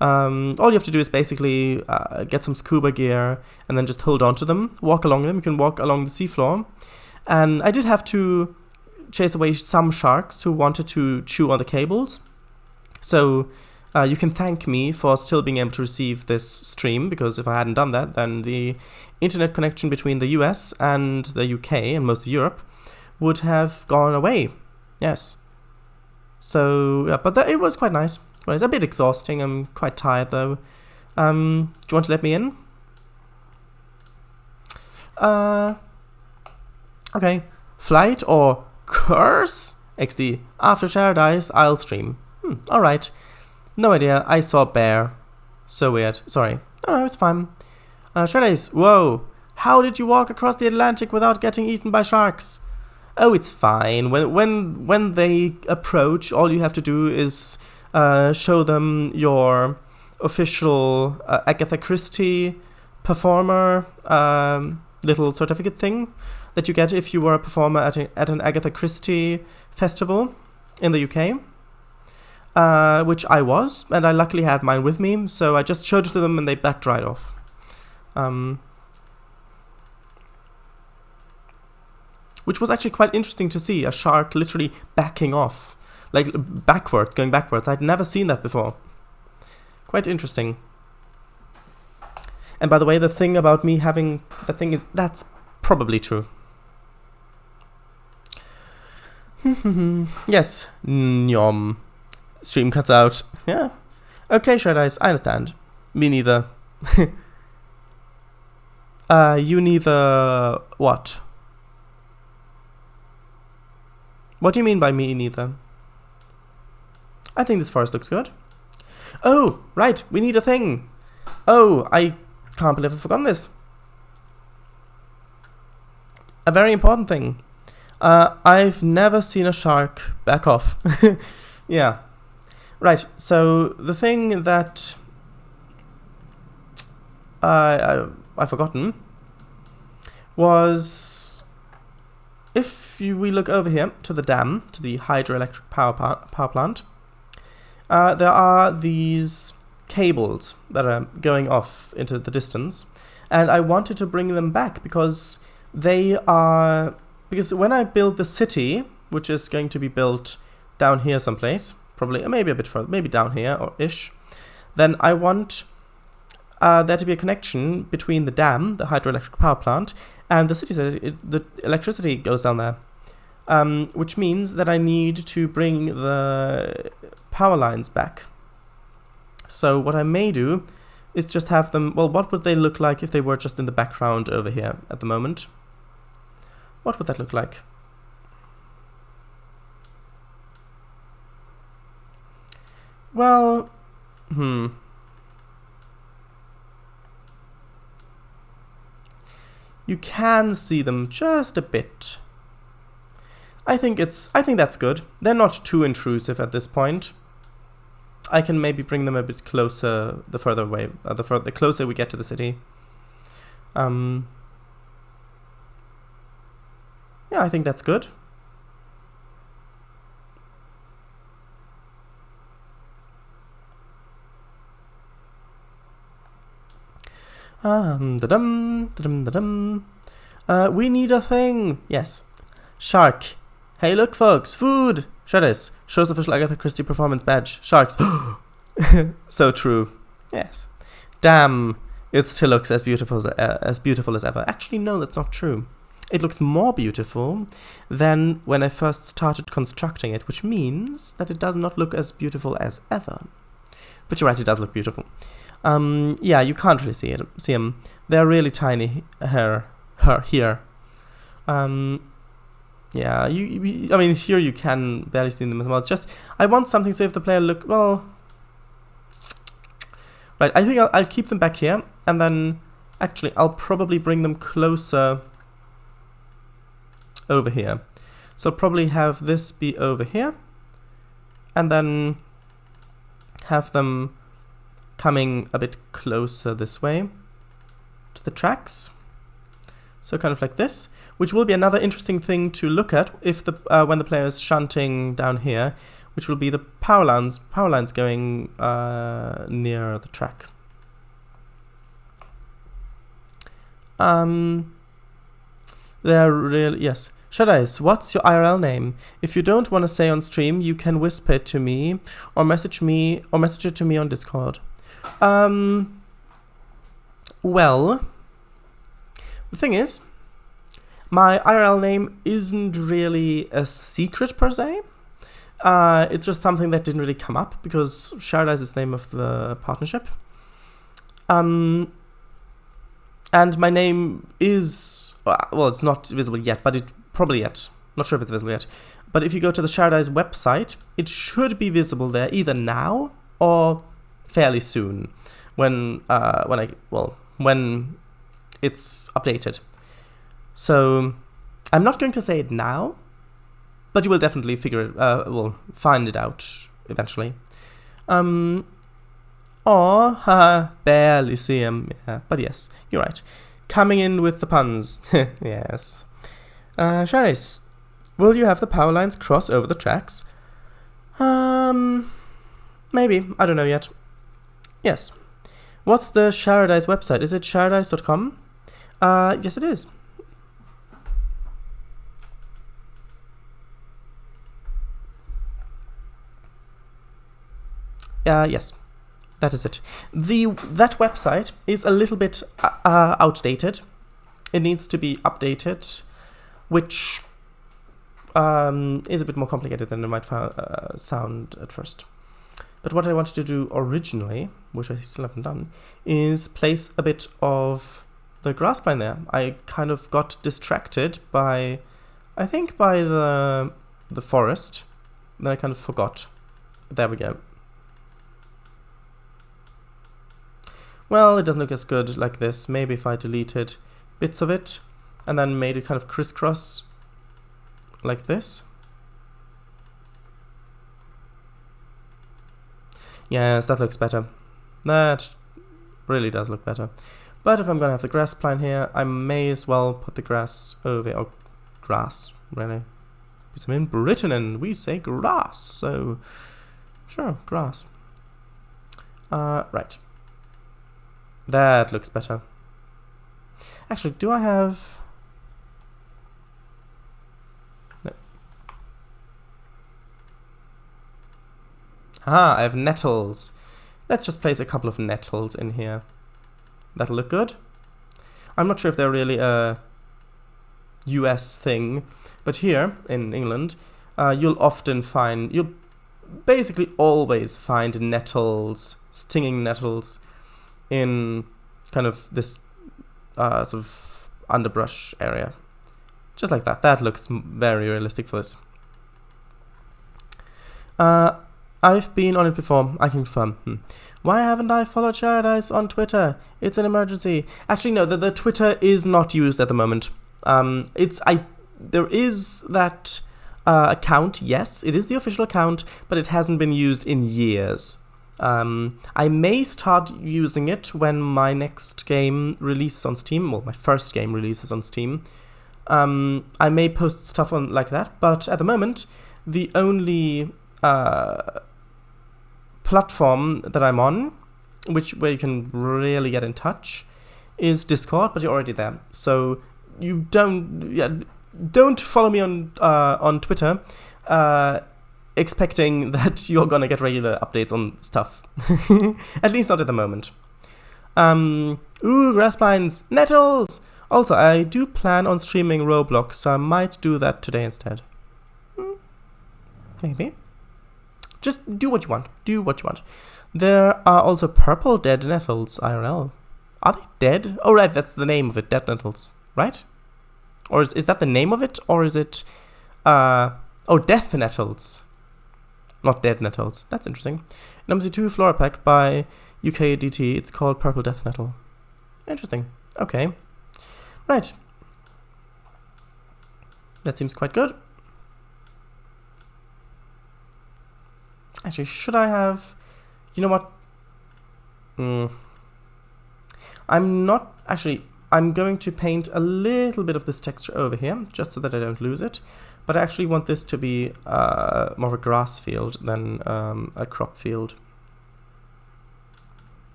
All you have to do is basically get some scuba gear and then just hold on to them, walk along them. You can walk along the seafloor. And I did have to chase away some sharks who wanted to chew on the cables. So you can thank me for still being able to receive this stream, because if I hadn't done that, then the internet connection between the US and the UK and most of Europe would have gone away. Yes. So, yeah, but it was quite nice. Well, it's a bit exhausting. I'm quite tired, though. Do you want to let me in? Okay. Flight or curse? XD. After Paradise, I'll stream. Alright. No idea. I saw bear. So weird. Sorry. No, it's fine. Paradise. Whoa. How did you walk across the Atlantic without getting eaten by sharks? Oh, it's fine. When they approach, all you have to do is show them your official Agatha Christie performer little certificate thing that you get if you were a performer at an Agatha Christie festival in the UK, which I was, and I luckily had mine with me, so I just showed it to them and they backed right off. Which was actually quite interesting to see, a shark literally backing off. Like, going backwards. I'd never seen that before. Quite interesting. And by the way, the thing about me having the thing is, that's probably true. Yes. Nyom. Stream cuts out. Yeah. Okay, Shred Eyes, I understand. Me neither. You neither... What? What do you mean by me neither? I think this forest looks good. Oh, right, we need a thing. Oh, I can't believe I've forgotten this. a very important thing. I've never seen a shark back off. Yeah. Right, so the thing that I've forgotten was, if we look over here to the dam, to the hydroelectric power plant, there are these cables that are going off into the distance, and I wanted to bring them back because because when I build the city, which is going to be built down here someplace, probably maybe a bit further, maybe down here or ish, then I want there to be a connection between the dam, the hydroelectric power plant, and the city, so the electricity goes down there. Which means that I need to bring the power lines back. So what I may do is just have them, well, what would they look like if they were just in the background over here at the moment? What would that look like? Well, you can see them just a bit. I think that's good. They're not too intrusive at this point. I can maybe bring them a bit closer the further away, the closer we get to the city. Yeah, I think that's good. We need a thing. Yes. Shark. Hey, look, folks. Food. Shadows. Shows official Agatha Christie performance badge. Sharks. So true. Yes. Damn. It still looks as beautiful as ever. Actually, no, that's not true. It looks more beautiful than when I first started constructing it, which means that it does not look as beautiful as ever. But you're right, it does look beautiful. Yeah, you can't really see them. They're really tiny here. Yeah, I mean, here you can barely see them as well. It's just, I want something so if the player right, I think I'll keep them back here, and then, actually, I'll probably bring them closer over here. So I'll probably have this be over here, and then have them coming a bit closer this way to the tracks. So kind of like this, which will be another interesting thing to look at if when the player is shunting down here, which will be the power lines going near the track. They're really, yes. Shadows, what's your IRL name? If you don't want to say on stream, you can whisper it to me or message it to me on Discord. Well, the thing is, my IRL name isn't really a secret per se. It's just something that didn't really come up because Sharadise is the name of the partnership. And my name is, well, it's not visible yet, but it probably yet. Not sure if it's visible yet. But if you go to the Sharadise website, it should be visible there either now or fairly soon when it's updated. So I'm not going to say it now, but you will definitely find it out eventually. Barely see him. Yeah, but yes, you're right. Coming in with the puns. Yes. Sharis, will you have the power lines cross over the tracks? Maybe. I don't know yet. Yes. What's the Sharadise website? Is it sharadise.com? Yes, it is. Yes, that is it. That website is a little bit outdated. It needs to be updated, which is a bit more complicated than it might sound at first. But what I wanted to do originally, which I still haven't done, is place a bit of the grassline there. I kind of got distracted by the forest. Then I kind of forgot. But there we go. Well, it doesn't look as good like this. Maybe if I deleted bits of it, and then made it kind of crisscross like this. Yes, that looks better. That really does look better. But if I'm gonna have the grass plant here, I may as well put the grass over, or grass, really. Because I'm in Britain and we say grass, so sure, grass. Right. That looks better. Actually, do I have... No. Ah, I have nettles. Let's just place a couple of nettles in here. That'll look good. I'm not sure if they're really a US thing, but here in England, you'll basically always find nettles, stinging nettles, in kind of this sort of underbrush area. Just like that. That looks very realistic for this. I've been on it before, I can confirm. Why haven't I followed Paradise on Twitter? It's an emergency. Actually, no, the Twitter is not used at the moment. There is that account, yes, it is the official account, but it hasn't been used in years. I may start using it when my next game releases on Steam, well, my first game releases on Steam. I may post stuff on like that, but at the moment, the only platform that I'm on, where you can really get in touch, is Discord, but you're already there. So you don't follow me on Twitter, expecting that you're gonna get regular updates on stuff. At least not at the moment. Ooh, grass pines, nettles! Also, I do plan on streaming Roblox, so I might do that today instead. Maybe. Just do what you want. Do what you want. There are also purple dead nettles, IRL. Are they dead? Oh, right, that's the name of it, dead nettles, right? Or is that the name of it? Or is it... oh, death nettles. Not dead nettles. That's interesting. Number 2 Flora Pack by UKDT. It's called Purple Death Nettle. Interesting. Okay. Right. That seems quite good. Actually, should I have... You know what? I'm not... Actually, I'm going to paint a little bit of this texture over here, just so that I don't lose it. But I actually want this to be more of a grass field than a crop field.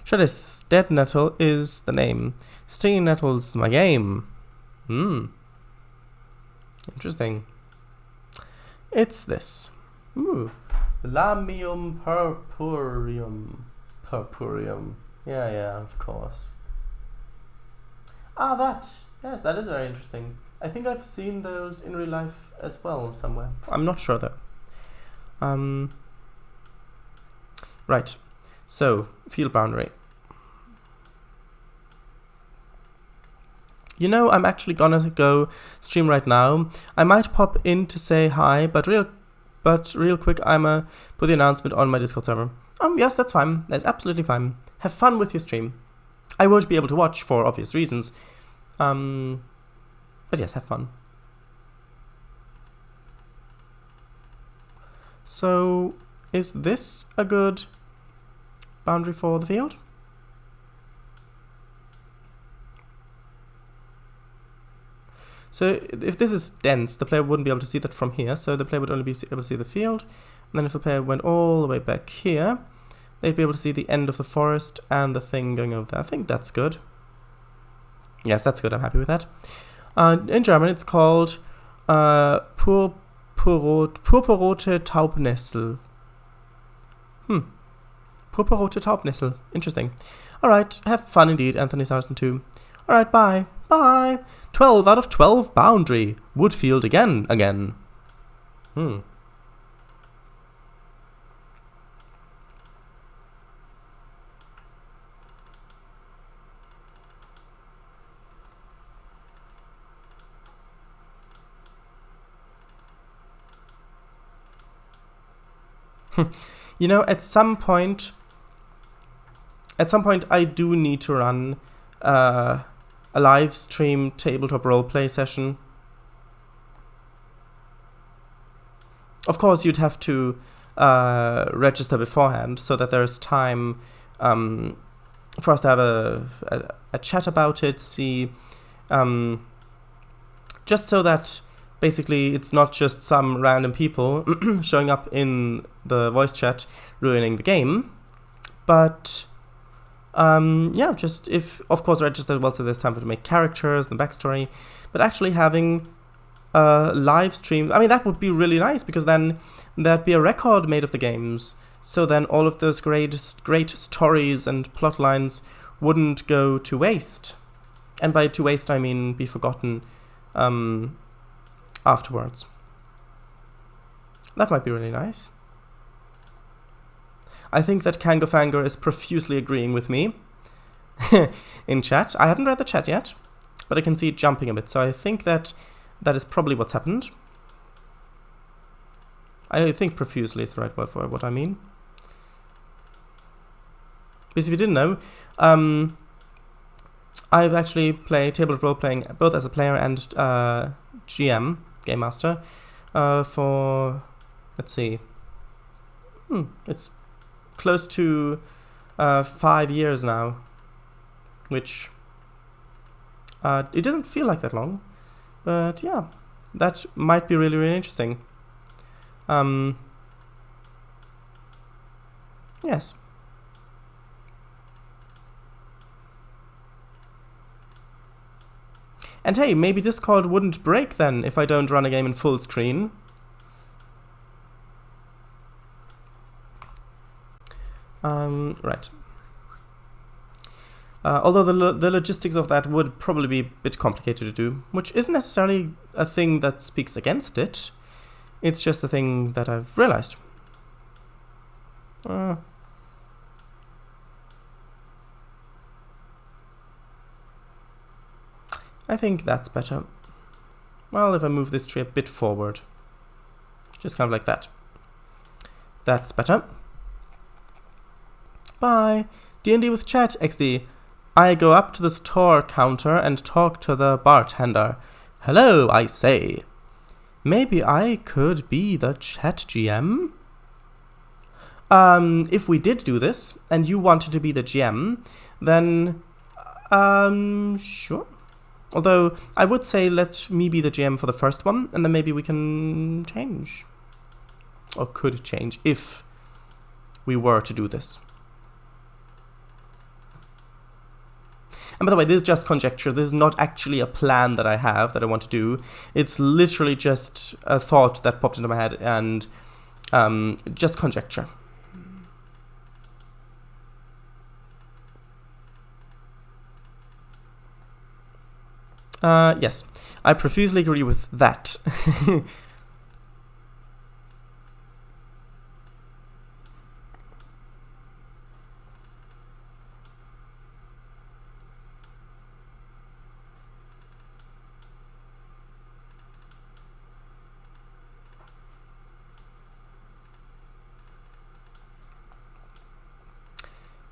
Sure, this dead nettle is the name. Stinging nettle's my game. Interesting. It's this. Ooh. Lamium purpureum. Purpureum. Yeah, of course. Ah, that. Yes, that is very interesting. I think I've seen those in real life as well somewhere. I'm not sure though. Right. So, field boundary. You know, I'm actually gonna go stream right now. I might pop in to say hi, but real quick, I'ma put the announcement on my Discord server. Yes, that's fine. That's absolutely fine. Have fun with your stream. I won't be able to watch for obvious reasons. But yes, have fun. So, is this a good boundary for the field? So, if this is dense, the player wouldn't be able to see that from here, so the player would only be able to see the field. And then if the player went all the way back here, they'd be able to see the end of the forest and the thing going over there. I think that's good. Yes, that's good. I'm happy with that. In German, it's called purpurrote Taubnessel. Purpurrote Taubnessel. Interesting. Alright, have fun indeed, Anthony Sarson 2. Alright, bye. Bye. 12 out of 12 boundary. Woodfield again. You know, at some point I do need to run a a live stream tabletop roleplay session. Of course, you'd have to register beforehand so that there's time for us to have a chat about it, see, just so that basically it's not just some random people showing up in the voice chat ruining the game, but yeah, just if, of course, registered well so there's time for to make characters and backstory, but actually having a live stream, I mean, that would be really nice, because then there'd be a record made of the games, so then all of those great stories and plot lines wouldn't go to waste. And by to waste, I mean be forgotten afterwards. That might be really nice. I think that Kangofanger is profusely agreeing with me in chat. I haven't read the chat yet, but I can see it jumping a bit, so I think that is probably what's happened. I think profusely is the right word for what I mean. Because if you didn't know, I've actually played tabletop role-playing both as a player and GM, Game Master, for, let's see, it's close to 5 years now, which it doesn't feel like that long, but yeah, that might be really, really interesting. Yes. And hey, maybe Discord wouldn't break then if I don't run a game in full screen. Right. Although the logistics of that would probably be a bit complicated to do, which isn't necessarily a thing that speaks against it. It's just a thing that I've realized. I think that's better. Well, if I move this tree a bit forward. Just kind of like that. That's better. Bye. D&D with chat, XD. I go up to the store counter and talk to the bartender. Hello, I say. Maybe I could be the chat GM? If we did do this, and you wanted to be the GM, then, sure. Although, I would say let me be the GM for the first one, and then maybe we can change. Or could change, if we were to do this. And by the way, this is just conjecture. This is not actually a plan that I have that I want to do. It's literally just a thought that popped into my head, and just conjecture. Yes, I profusely agree with that.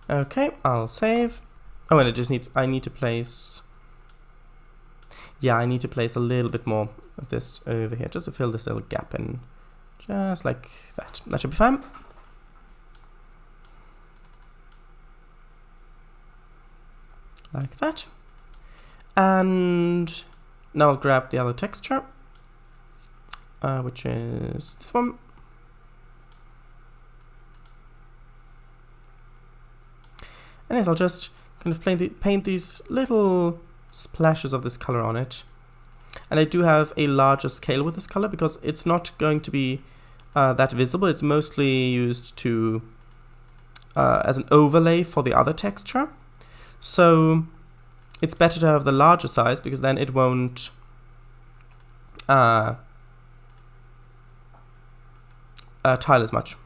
Okay, I'll save. Oh, and I need to place... Yeah, I need to place a little bit more of this over here, just to fill this little gap in. Just like that. That should be fine. Like that. And now I'll grab the other texture, which is this one. And yes, I'll just kind of paint these little splashes of this color on it. And I do have a larger scale with this color because it's not going to be that visible. It's mostly used to as an overlay for the other texture. So it's better to have the larger size because then it won't tile as much,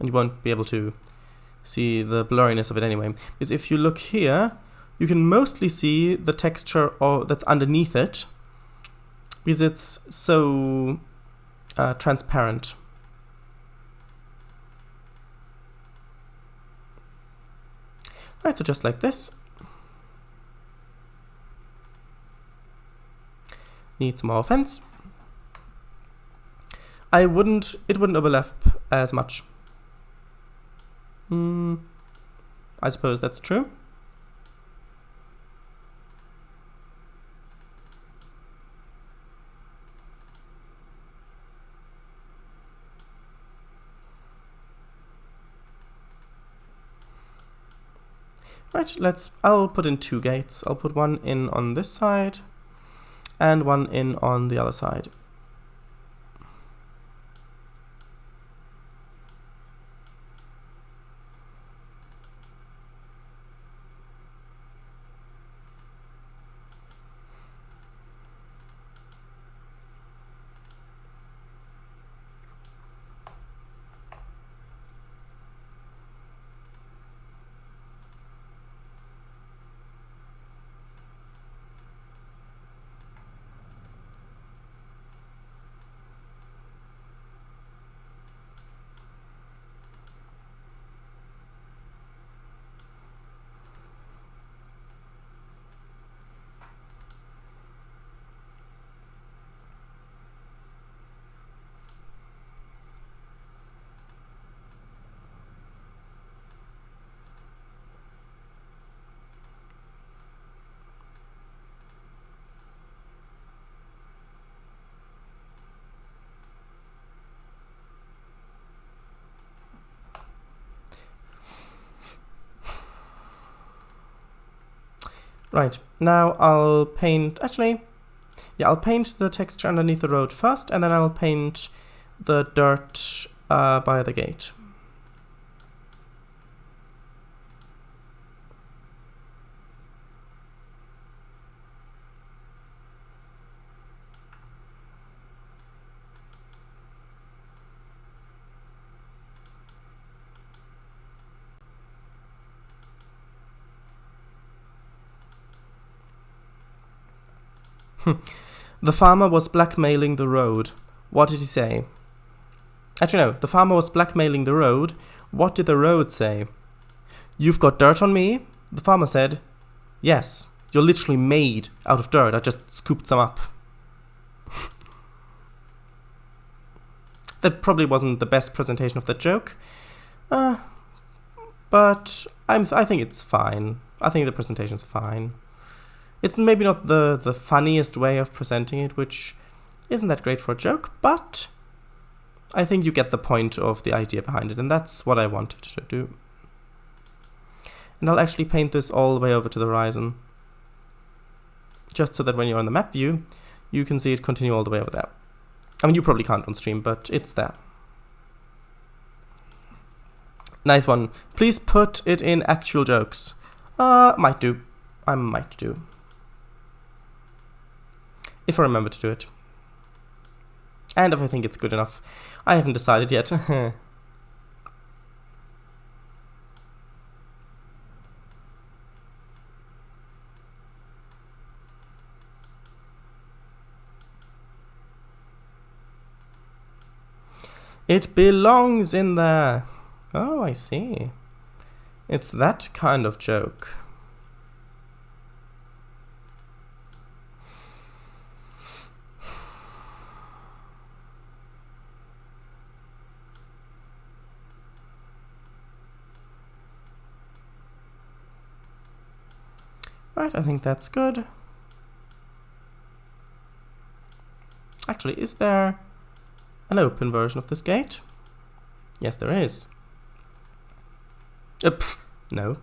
and you won't be able to see the blurriness of it anyway. Because if you look here, you can mostly see the texture that's underneath it because it's so transparent. Right, so just like this. need some more fence. It wouldn't overlap as much. I suppose that's true. Right, I'll put in 2 gates. I'll put one in on this side and one in on the other side. Right, now I'll paint, I'll paint the texture underneath the road first, and then I'll paint the dirt by the gate. The farmer was blackmailing the road. What did he say? Actually, no. The farmer was blackmailing the road. What did the road say? You've got dirt on me? The farmer said, yes. You're literally made out of dirt. I just scooped some up. That probably wasn't the best presentation of the joke. But I think it's fine. I think the presentation's fine. It's maybe not the funniest way of presenting it, which isn't that great for a joke, but I think you get the point of the idea behind it, and that's what I wanted to do. And I'll actually paint this all the way over to the horizon, just so that when you're on the map view, you can see it continue all the way over there. I mean, you probably can't on stream, but it's there. Nice one. Please put it in actual jokes. Might do. I might do. If I remember to do it. And if I think it's good enough. I haven't decided yet. It belongs in there. Oh, I see. It's that kind of joke. Right, I think that's good. Actually, is there an open version of this gate? Yes, there is. No.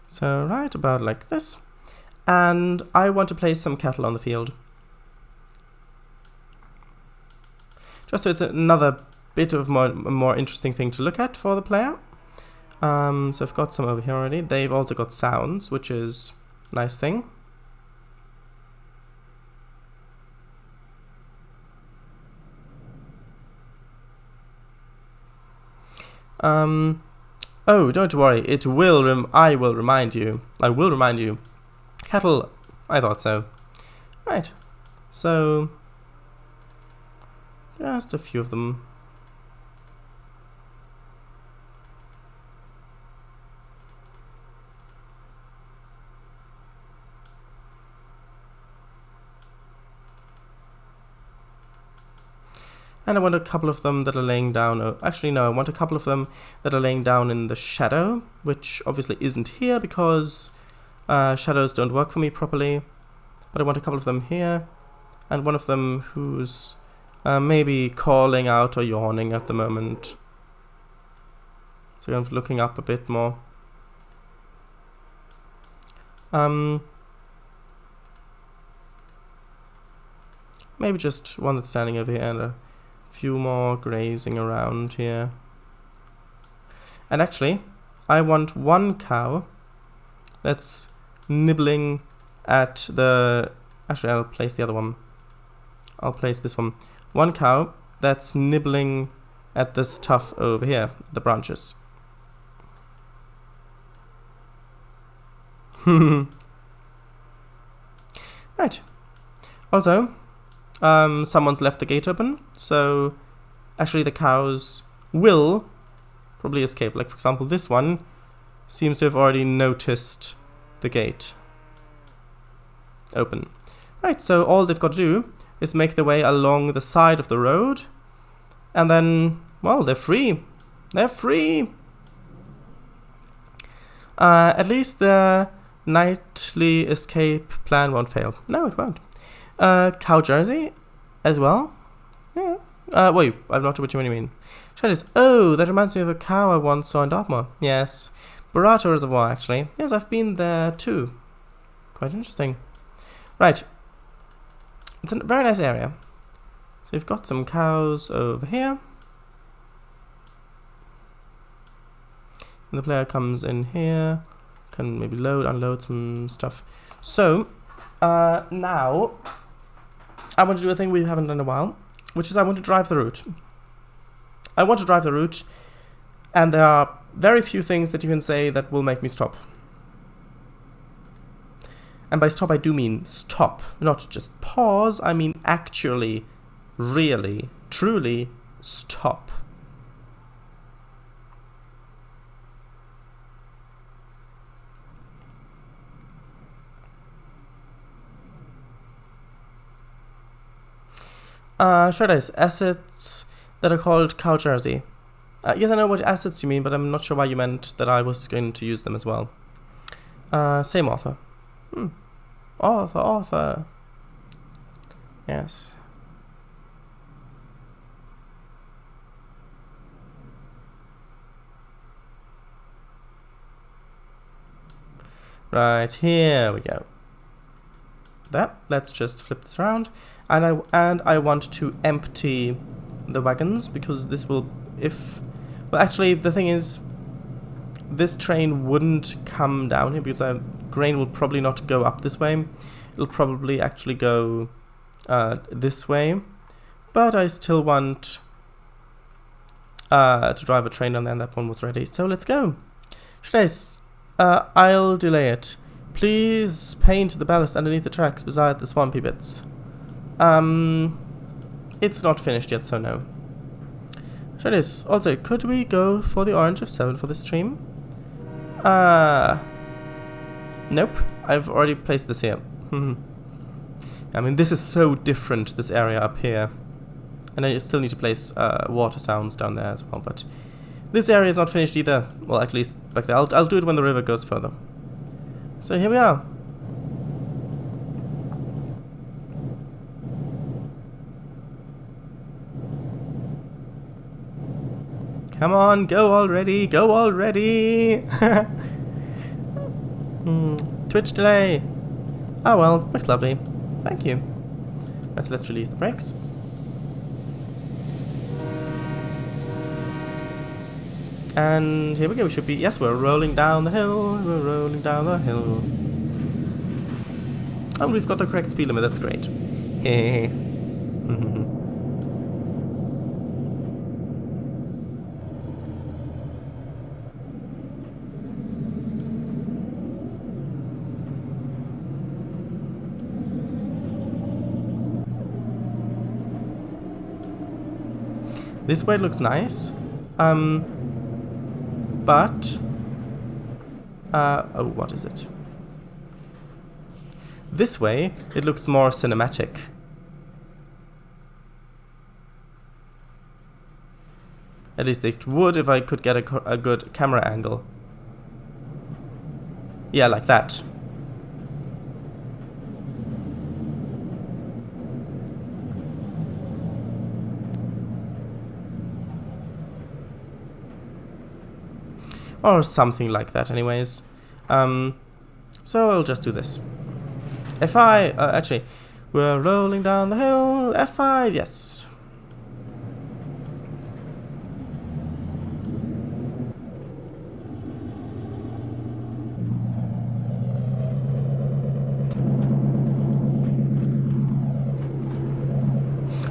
So right about like this. And I want to place some cattle on the field. Just so it's another bit of a more interesting thing to look at for the player. So I've got some over here already. They've also got sounds, which is a nice thing. Oh, don't worry. I will remind you. Cattle, I thought so. Right. So, Just a few of them. And I want a couple of them that are laying down. Oh, actually, no, I want a couple of them that are laying down in the shadow, which obviously isn't here because shadows don't work for me properly. But I want a couple of them here, and one of them who's maybe calling out or yawning at the moment. So I'm looking up a bit more. Maybe just one that's standing over here and a few more grazing around here. And actually, I want one cow that's nibbling at the... Actually, I'll place the other one. I'll place this one. One cow that's nibbling at this stuff over here, the branches. Right. Also, someone's left the gate open, so actually the cows will probably escape. Like, for example, this one seems to have already noticed the gate open. Right, so all they've got to do is make their way along the side of the road, and then, well, they're free. They're free! At least the nightly escape plan won't fail. No, it won't. Cow jersey as well? Yeah. Wait, I'm not sure what you mean. Try this. Oh, that reminds me of a cow I once saw in Dartmoor. Yes. Burrata Reservoir, actually. Yes, I've been there too. Quite interesting. Right. It's a very nice area. So we've got some cows over here. And the player comes in here. Can maybe load, unload some stuff. So, now, I want to do a thing we haven't done in a while, which is I want to drive the route. I want to drive the route, and there are very few things that you can say that will make me stop. And by stop, I do mean stop, not just pause. I mean actually, really, truly stop. Shreddies, assets that are called cow jersey. Yes, I know what assets you mean, but I'm not sure why you meant that I was going to use them as well. Same author. Author. Yes. Right, here we go. Let's just flip this around. And I want to empty the wagons, because this will, well, actually, the thing is, this train wouldn't come down here, because grain will probably not go up this way. It'll probably actually go this way. But I still want to drive a train down there, and that one was ready. So let's go. I'll delay it. Please paint the ballast underneath the tracks beside the swampy bits. It's not finished yet, so no. Also, could we go for the orange of 7 for this stream? Nope. I've already placed this here. I mean, this is so different, this area up here. And I still need to place water sounds down there as well, but this area is not finished either. Well, at least back there. I'll do it when the river goes further. So here we are. Come on, go already, go already! Twitch delay! Oh well, looks lovely. Thank you. Right, so let's release the brakes. And here we go, we should be, yes, we're rolling down the hill, we're rolling down the hill. Oh, we've got the correct speed limit, that's great. Hehehe. This way it looks nice. But... oh, what is it? This way, it looks more cinematic. At least it would if I could get a good camera angle. Yeah, like that. Or something like that anyways. So I'll just do this. F5, actually, we're rolling down the hill, F5, yes.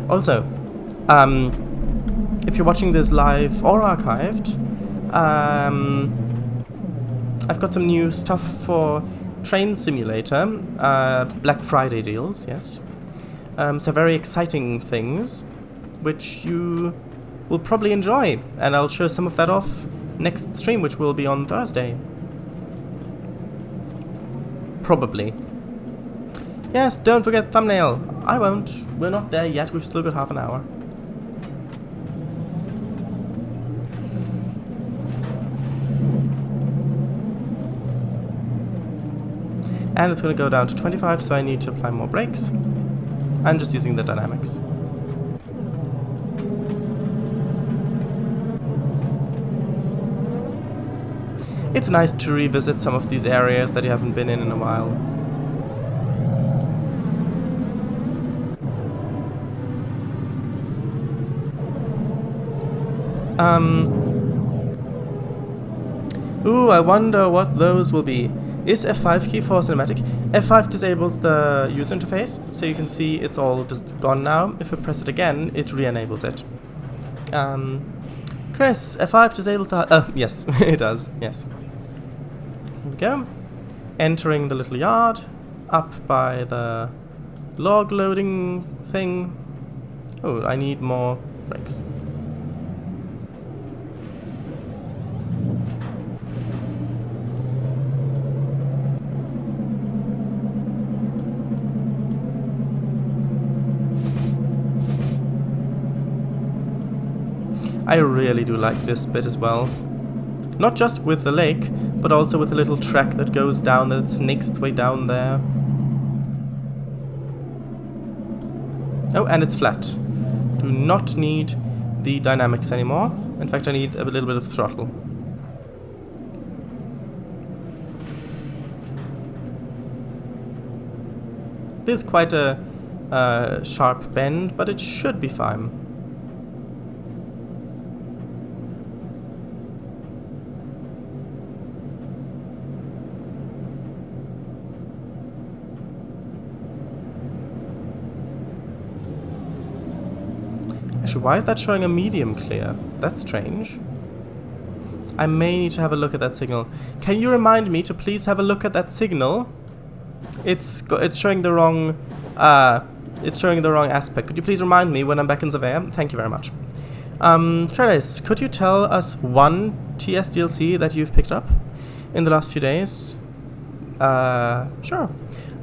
Also, if you're watching this live or archived, I've got some new stuff for Trainz Simulator, Black Friday deals, yes. So very exciting things, which you will probably enjoy, and I'll show some of that off next stream, which will be on Thursday. Probably. Yes, don't forget thumbnail. I won't. We're not there yet, we've still got half an hour. And it's going to go down to 25, so I need to apply more brakes. I'm just using the dynamics. It's nice to revisit some of these areas that you haven't been in a while. Ooh, I wonder what those will be. Is F5 key for cinematic? F5 disables the user interface, so you can see it's all just gone now. If I press it again, it re-enables it. Chris, F5 disables yes, it does, yes. Here we go. Entering the little yard, up by the log loading thing. Oh, I need more brakes. I really do like this bit as well. Not just with the lake, but also with the little track that goes down, that snakes its way down there. Oh, and it's flat. Do not need the dynamics anymore. In fact, I need a little bit of throttle. This is quite a sharp bend, but it should be fine. Why is that showing a medium clear? That's strange. I may need to have a look at that signal. Can you remind me to please have a look at that signal? It's showing the wrong aspect. Could you please remind me when I'm back in Surveyor? Thank you very much. Trainz, could you tell us one TS DLC that you've picked up in the last few days? Sure.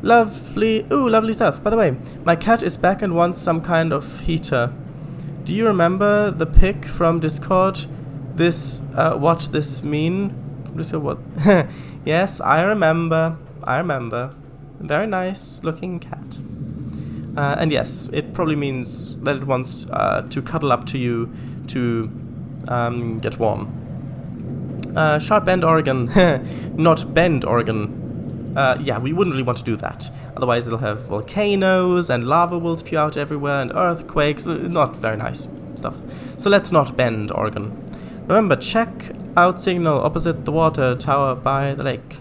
Lovely. Ooh, lovely stuff. By the way, my cat is back and wants some kind of heater. Do you remember the pic from Discord? This, what this mean? What? Yes, I remember. Very nice looking cat. And yes, it probably means that it wants to cuddle up to you to get warm. Sharp Bend, Oregon. Not Bend, Oregon. Yeah, we wouldn't really want to do that. Otherwise it'll have volcanoes and lava will spew out everywhere and earthquakes. Not very nice stuff. So let's not Bend, Oregon. Remember, check out signal opposite the water tower by the lake.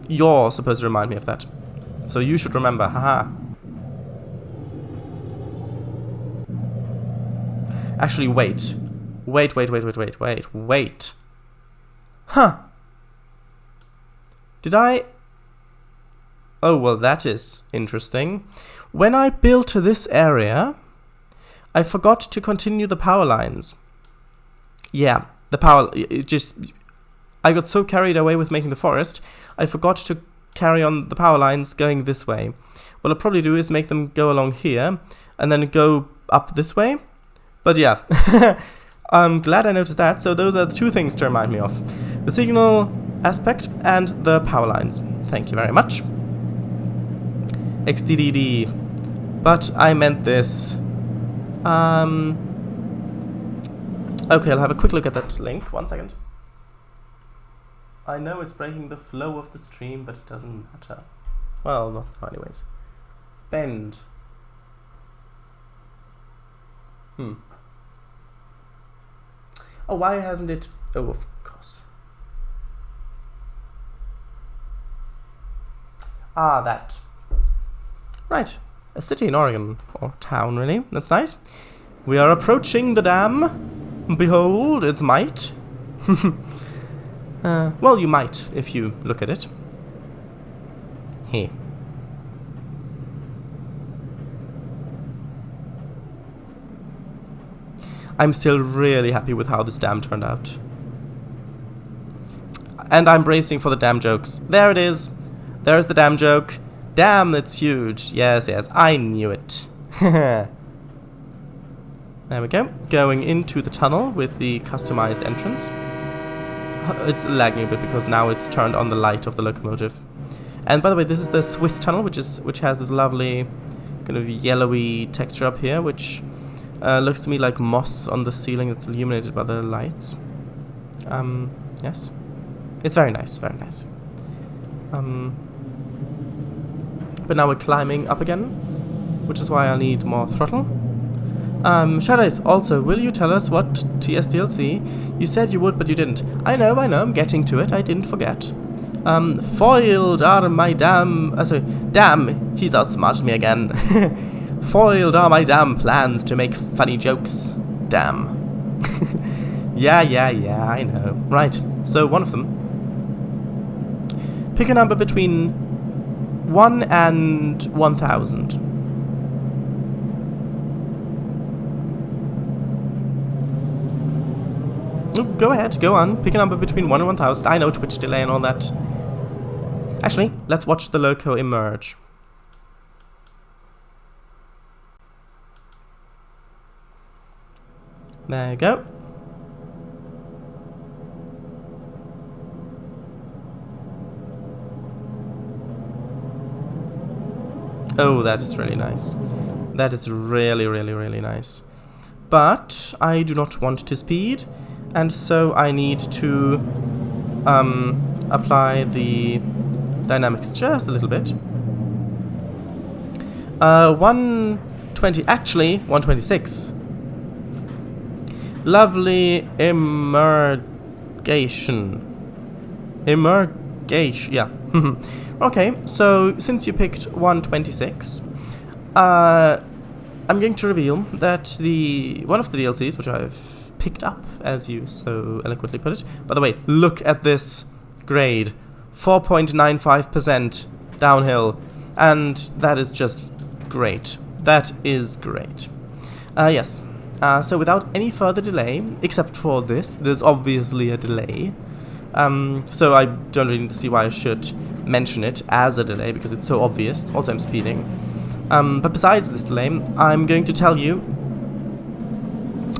You're supposed to remind me of that. So you should remember, haha. Actually, wait. Wait. Huh. Did I... Oh, well, that is interesting. When I built this area, I forgot to continue the power lines. Yeah, the power... I got so carried away with making the forest, I forgot to carry on the power lines going this way. What I'll probably do is make them go along here, and then go up this way. But yeah, I'm glad I noticed that. So those are the two things to remind me of. The signal aspect and the power lines. Thank you very much. XDDD. But I meant this. Okay, I'll have a quick look at that link. 1 second. I know it's breaking the flow of the stream, but it doesn't matter. Well, not anyways. Bend. Oh, why hasn't it... Oh, of course. Ah, that. Right. A city in Oregon. Or town, really. That's nice. We are approaching the dam. Behold its might. Well, you might, if you look at it. Hey. I'm still really happy with how this dam turned out. And I'm bracing for the dam jokes. There it is. There's the dam joke. Damn, that's huge. Yes, yes, I knew it. There we go. Going into the tunnel with the customized entrance. It's lagging a bit because now it's turned on the light of the locomotive. And by the way, this is the Swiss tunnel, which has this lovely kind of yellowy texture up here, which looks to me like moss on the ceiling that's illuminated by the lights. Yes. It's very nice, very nice. But now we're climbing up again, which is why I need more throttle. Shadows, also, will you tell us what TSDLC? You said you would, but you didn't. I know, I'm getting to it, I didn't forget. Foiled are my damn, he's outsmarted me again. Foiled are my damn plans to make funny jokes. Damn. Yeah, I know. Right, so one of them. Pick a number between 1 and 1,000. Go ahead, go on. Pick a number between 1 and 1,000. I know Twitch delay and all that. Actually, let's watch the loco emerge. There you go. Oh, that is really nice. That is really nice. But I do not want to speed, and so I need to apply the dynamics just a little bit. 120, actually 126. Lovely emergation. Yeah. Okay, so since you picked 126, I'm going to reveal that one of the DLCs, which I've picked up, as you so eloquently put it. By the way, look at this grade. 4.95% downhill. And that is just great. That is great. Yes. So without any further delay, except for this, there's obviously a delay. So I don't really need to see why I should mention it as a delay, because it's so obvious. Also, I'm speeding. But besides this delay, I'm going to tell you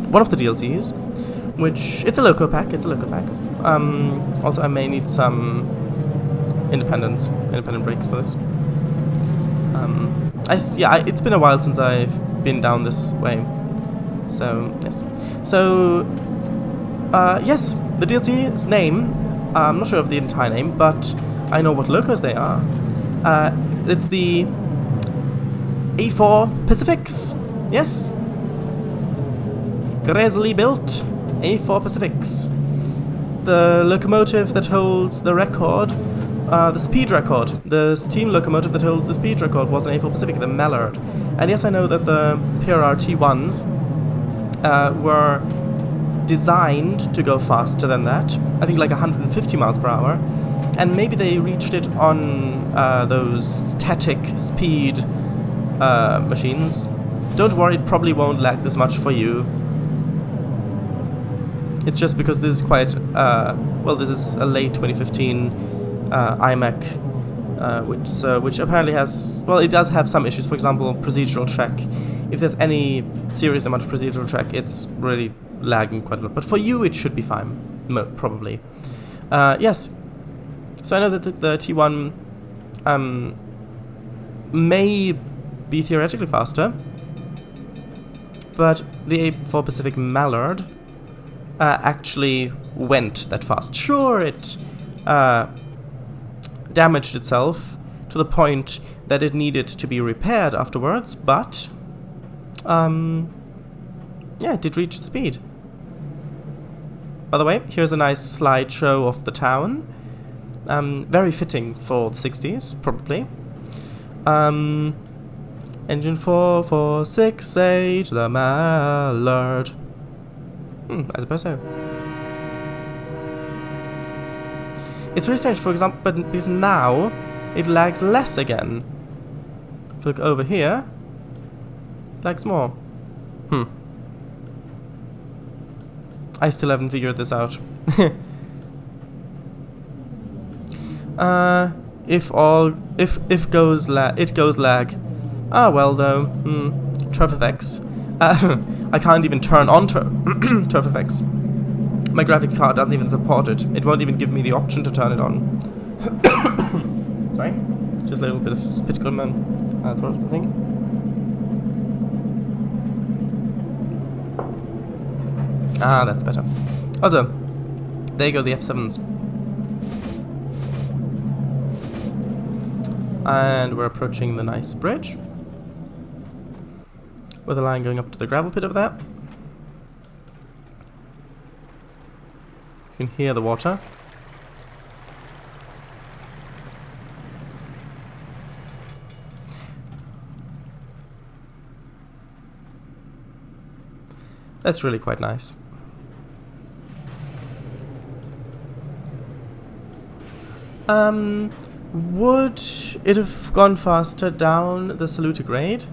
one of the DLCs, which, it's a loco pack, also, I may need some independent breaks for this. It's been a while since I've been down this way. So, yes. So, yes, the DLC's name, I'm not sure of the entire name, but I know what locos they are. It's the A4 Pacifics. Yes. Grizzly built A4 Pacifics. The locomotive that holds the record, the speed record. The steam locomotive that holds the speed record was an A4 Pacific, the Mallard. And yes, I know that the PRR-T1s were designed to go faster than that. I think like 150 miles per hour. And maybe they reached it on those static speed machines Don't worry, it probably won't lag this much for you. It's just because this is quite, well, this is a late 2015 iMac, which apparently has, well, it does have some issues. For example, procedural track. If there's any serious amount of procedural track, it's really lagging quite a lot. But for you, it should be fine, probably. Yes. So I know that the T1 may be theoretically faster, but the A4 Pacific Mallard actually went that fast. Sure, it damaged itself to the point that it needed to be repaired afterwards, but yeah, it did reach its speed. By the way, here's a nice slideshow of the town. Very fitting for the 60s, probably. Engine 4468, the Mallard. I suppose so. It's really strange, for example, but because now it lags less again. If you look over here, it lags more. I still haven't figured this out. If it goes lag. Ah, well though. TurfFX. I can't even turn on TurfFX. My graphics card doesn't even support it. It won't even give me the option to turn it on. Sorry, just a little bit of spit on my throat, I think. Ah, that's better. Also, there you go, the F7s. And we're approaching the nice bridge, with a line going up to the gravel pit of that. You can hear the water. That's really quite nice. Would it have gone faster down the Saluta grade?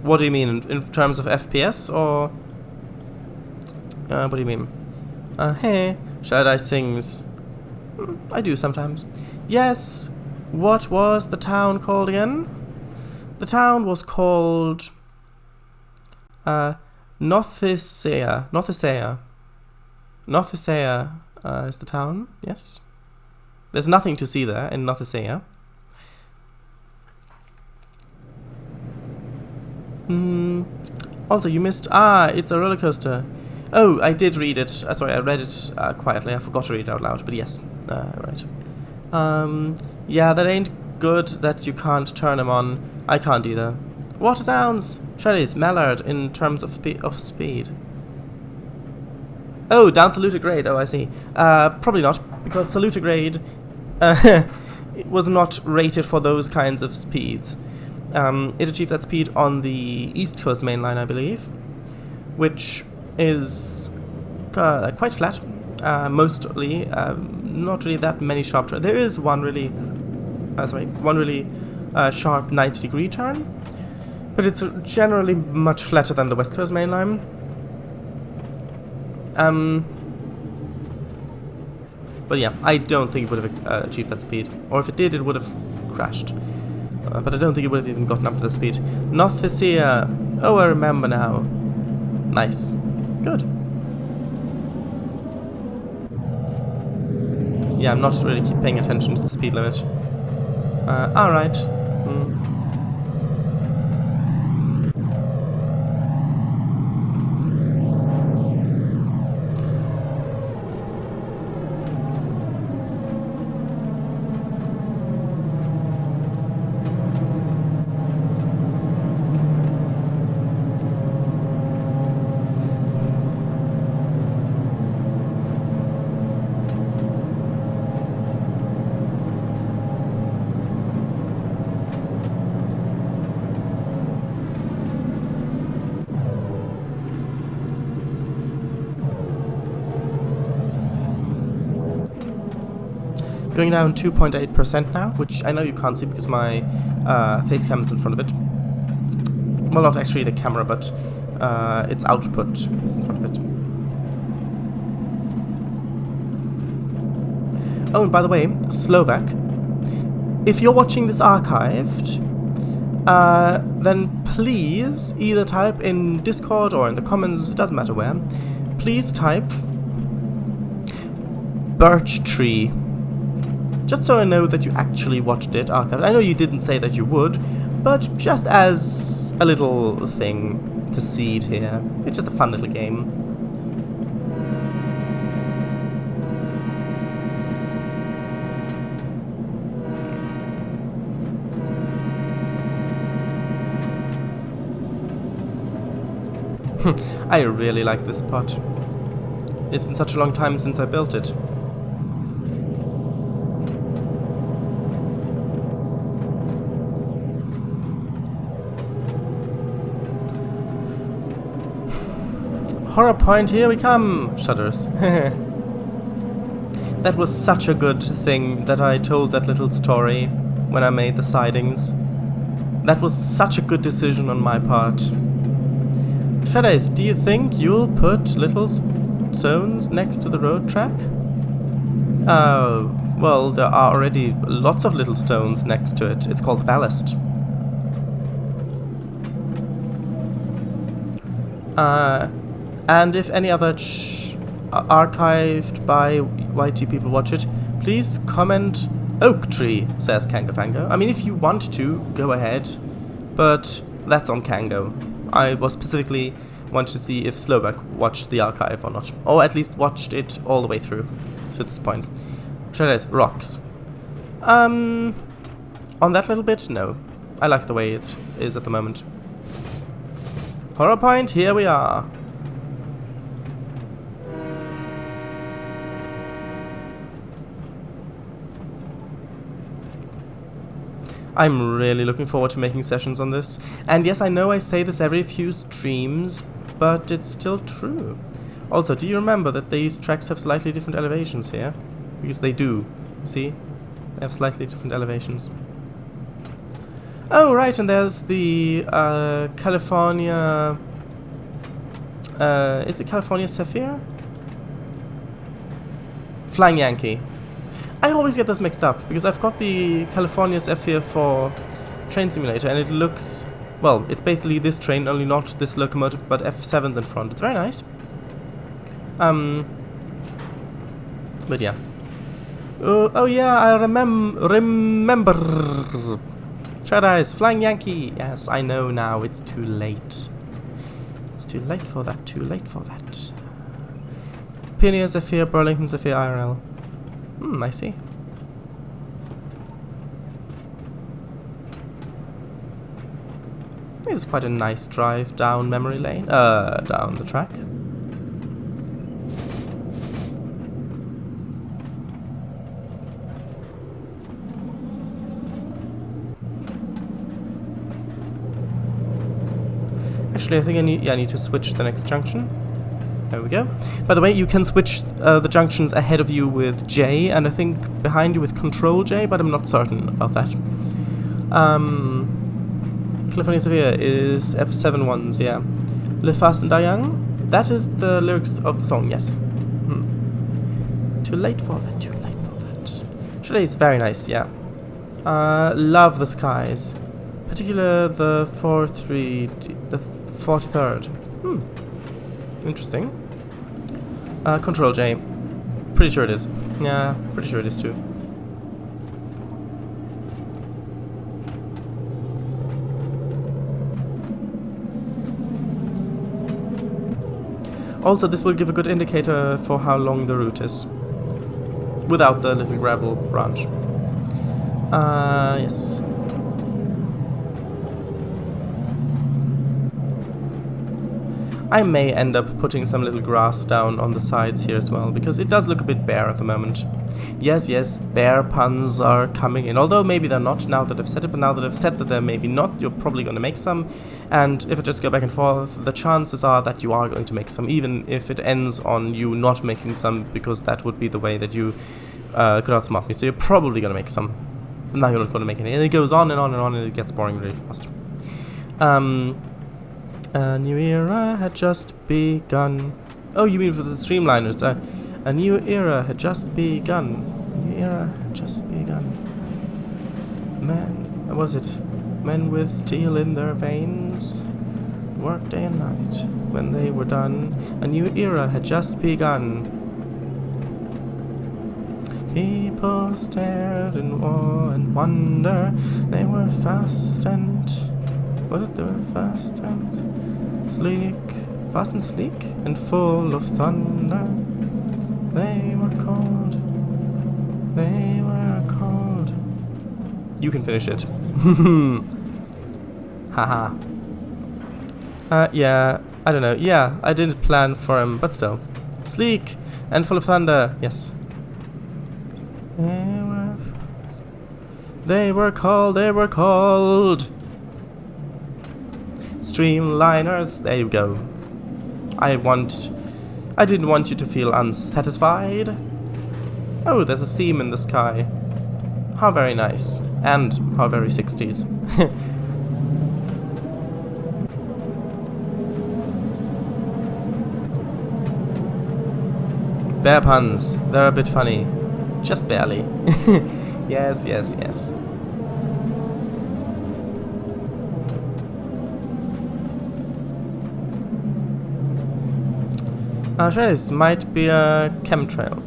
What do you mean, in terms of FPS, or... what do you mean? Hey, Shadai sings. I do sometimes. Yes, what was the town called again? The town was called... Nothisea. Nothisea is the town, yes. There's nothing to see there in Nothisea. Also, you missed... Ah, it's a roller coaster. Oh, I did read it. Sorry, I read it quietly. I forgot to read it out loud, but yes. Right. Yeah, that ain't good that you can't turn them on. I can't either. What sounds? Shreddies, Mallard, in terms of speed. Oh, down Saluta grade. Oh, I see. Probably not, because Saluta grade it was not rated for those kinds of speeds. It achieved that speed on the East Coast main line, I believe, which is quite flat. Mostly, not really that many sharp turns. There is one really sharp 90-degree turn, but it's generally much flatter than the West Coast main line. But yeah, I don't think it would have achieved that speed. Or if it did, it would have crashed. But I don't think it would have even gotten up to the speed. Nothisea. Oh, I remember now. Nice. Good. Yeah, I'm not really paying attention to the speed limit. Alright. Going down 2.8% now, which I know you can't see because my face cam is in front of it. Well, not actually the camera, but its output is in front of it. Oh, and by the way, Slovak, if you're watching this archived, then please either type in Discord or in the comments, it doesn't matter where, please type birch tree. Just so I know that you actually watched it archived. I know you didn't say that you would, but just as a little thing to seed here. It's just a fun little game. I really like this spot. It's been such a long time since I built it. Horror point, here we come! Shudders. That was such a good thing that I told that little story when I made the sidings. That was such a good decision on my part. Shadows, do you think you'll put little stones next to the road track? Well, there are already lots of little stones next to it. It's called the ballast. And if any other archived by YT people watch it, please comment oak tree, says Kangafango. I mean, if you want to, go ahead, but that's on Kango. I was specifically wanted to see if Slovak watched the archive or not, or at least watched it all the way through to this point. Shadows, rocks. On that little bit, no. I like the way it is at the moment. Horror point, here we are. I'm really looking forward to making sessions on this. And yes, I know I say this every few streams, but it's still true. Also, do you remember that these tracks have slightly different elevations here? Because they do. See? They have slightly different elevations. Oh, right, and there's the California... is it California Sapphire? Flying Yankee. I always get this mixed up, because I've got the California Sapphire for Train Simulator, and it looks... Well, it's basically this train, only not this locomotive, but F7's in front. It's very nice. But yeah. Oh yeah, I remember. Shut eyes, Flying Yankee. Yes, I know now. It's too late. It's too late for that. Too late for that. Pioneer Sapphire, Burlington Sapphire IRL. I see. This is quite a nice drive down memory lane. Down the track. Actually, I think I need to switch the next junction. There we go. By the way, you can switch the junctions ahead of you with J, and I think behind you with Control J, but I'm not certain about that. California Severe is F7 ones, yeah. Live Fast and Die Young? That is the lyrics of the song, yes. Too late for that, too late for that. Today is very nice, yeah. Love the skies. Particular the 43rd. Interesting. Control J. Pretty sure it is. Yeah, pretty sure it is too. Also, this will give a good indicator for how long the route is. Without the little gravel branch. Yes. I may end up putting some little grass down on the sides here as well, because it does look a bit bare at the moment. Yes, yes, bear puns are coming in, although maybe they're not now that I've said it, but now that I've said that they're maybe not, you're probably going to make some, and if I just go back and forth, the chances are that you are going to make some, even if it ends on you not making some, because that would be the way that you could outsmart me, so you're probably going to make some. Now you're not going to make any, and it goes on and on and on, and it gets boring really fast. A new era had just begun. Oh, you mean for the streamliners? A new era had just begun. A new era had just begun. Men, what was it? Men with steel in their veins worked day and night. When they were done, a new era had just begun. People stared in awe and wonder. They were fast and... was it? They were fast and sleek. Fast and sleek and full of thunder. They were cold. They were cold. You can finish it. Haha. Yeah, I don't know. Yeah, I didn't plan for him, but still. Sleek and full of thunder. Yes. They were cold. They were cold. Streamliners. There you go. I didn't want you to feel unsatisfied. Oh, there's a seam in the sky. How very nice. And how very 60s. Bear puns. They're a bit funny. Just barely. Yes, yes, yes. Trainz might be a chemtrail.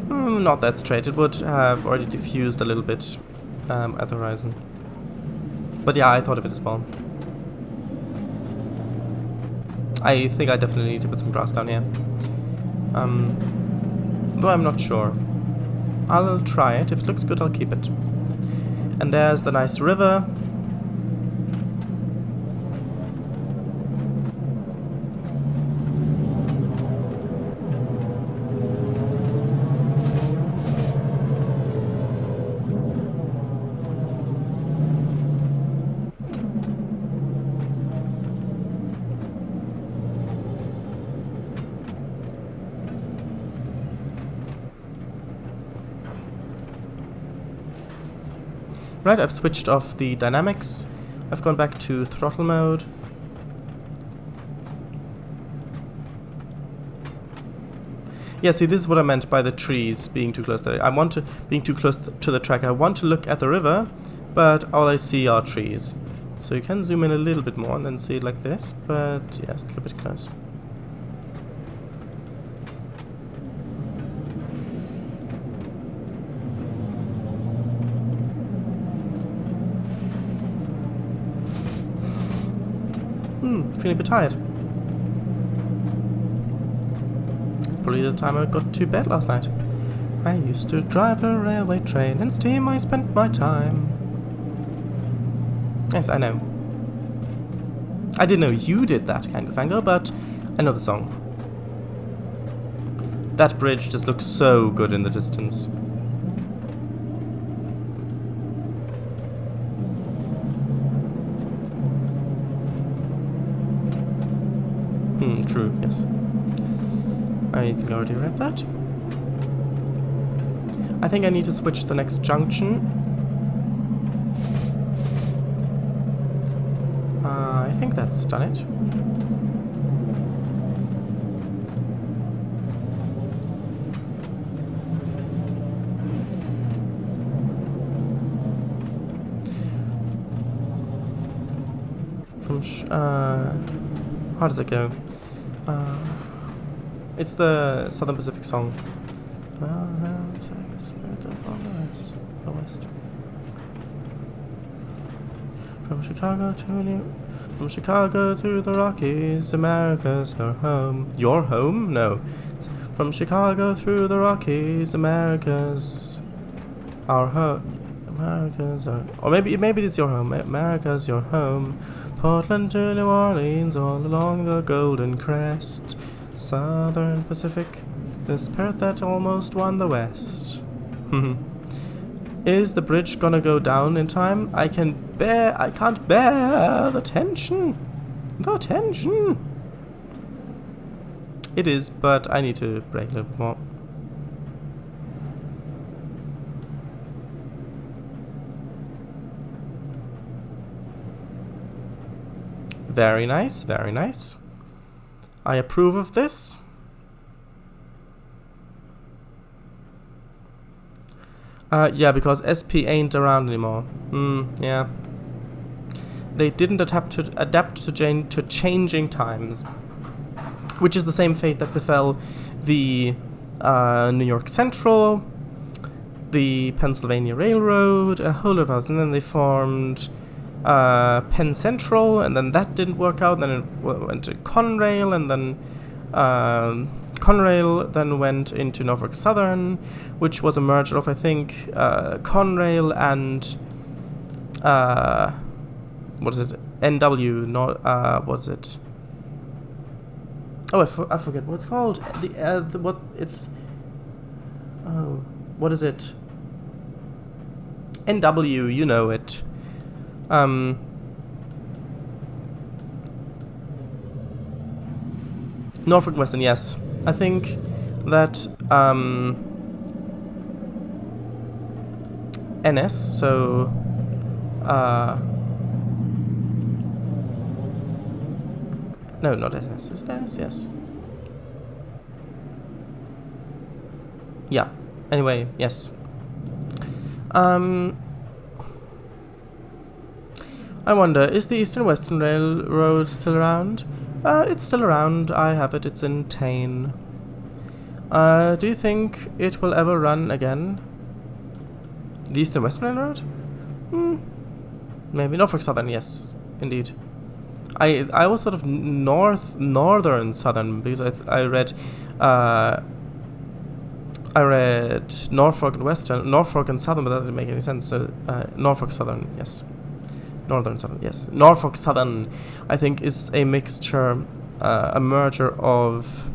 Not that straight. It would have already diffused a little bit at the horizon. But yeah, I thought of it as well. I think I definitely need to put some grass down here. Though I'm not sure. I'll try it. If it looks good, I'll keep it. And there's the nice river. Right, I've switched off the dynamics. I've gone back to throttle mode. Yeah, see, this is what I meant by the trees being too close. Being too close to the track. I want to look at the river, but all I see are trees. So you can zoom in a little bit more and then see it like this, but yeah, still a bit close. Feeling a bit tired. Probably the time I got to bed last night. I used to drive a railway train and steam I spent my time. Yes, I know. I didn't know you did that, Kangafango, but I know the song. That bridge just looks so good in the distance. True, yes. I think I already read that. I think I need to switch the next junction. I think that's done it. How does it go? It's the Southern Pacific song. The West. From Chicago to the Rockies, America's our home. Your home? No. From Chicago through the Rockies, America's our home. America's our... Or maybe it's your home. America's your home. Portland to New Orleans, all along the Golden Crest. Southern Pacific, the spirit that almost won the West. Is the bridge gonna go down in time? I can't bear the tension. The tension. It is, but I need to brake a little bit more. Very nice, very nice. I approve of this. Yeah, because SP ain't around anymore. Yeah. They didn't adapt to changing times, which is the same fate that befell the New York Central, the Pennsylvania Railroad, a whole lot of others, and then they formed Penn Central, and then that didn't work out. Then it went to Conrail, and then Conrail then went into Norfolk Southern, which was a merger of, I think, Conrail and what is it? NW, not what is it? Oh, I forget what it's called. The what it's. Oh, what is it? NW, you know it. Norfolk Western, yes. I think that NS, so no, not SS. Is it NS? Yes. Yeah. Anyway, yes. I wonder, is the Eastern Western Railroad still around? It's still around. I have it. It's in Tain. Do you think it will ever run again? The Eastern Western Railroad? Maybe. Norfolk Southern, yes. Indeed. I was sort of northern southern because I read Norfolk and Western, Norfolk and Southern, but that didn't make any sense. So Norfolk Southern, yes. Northern Southern, yes. Norfolk Southern, I think, is a mixture, a merger of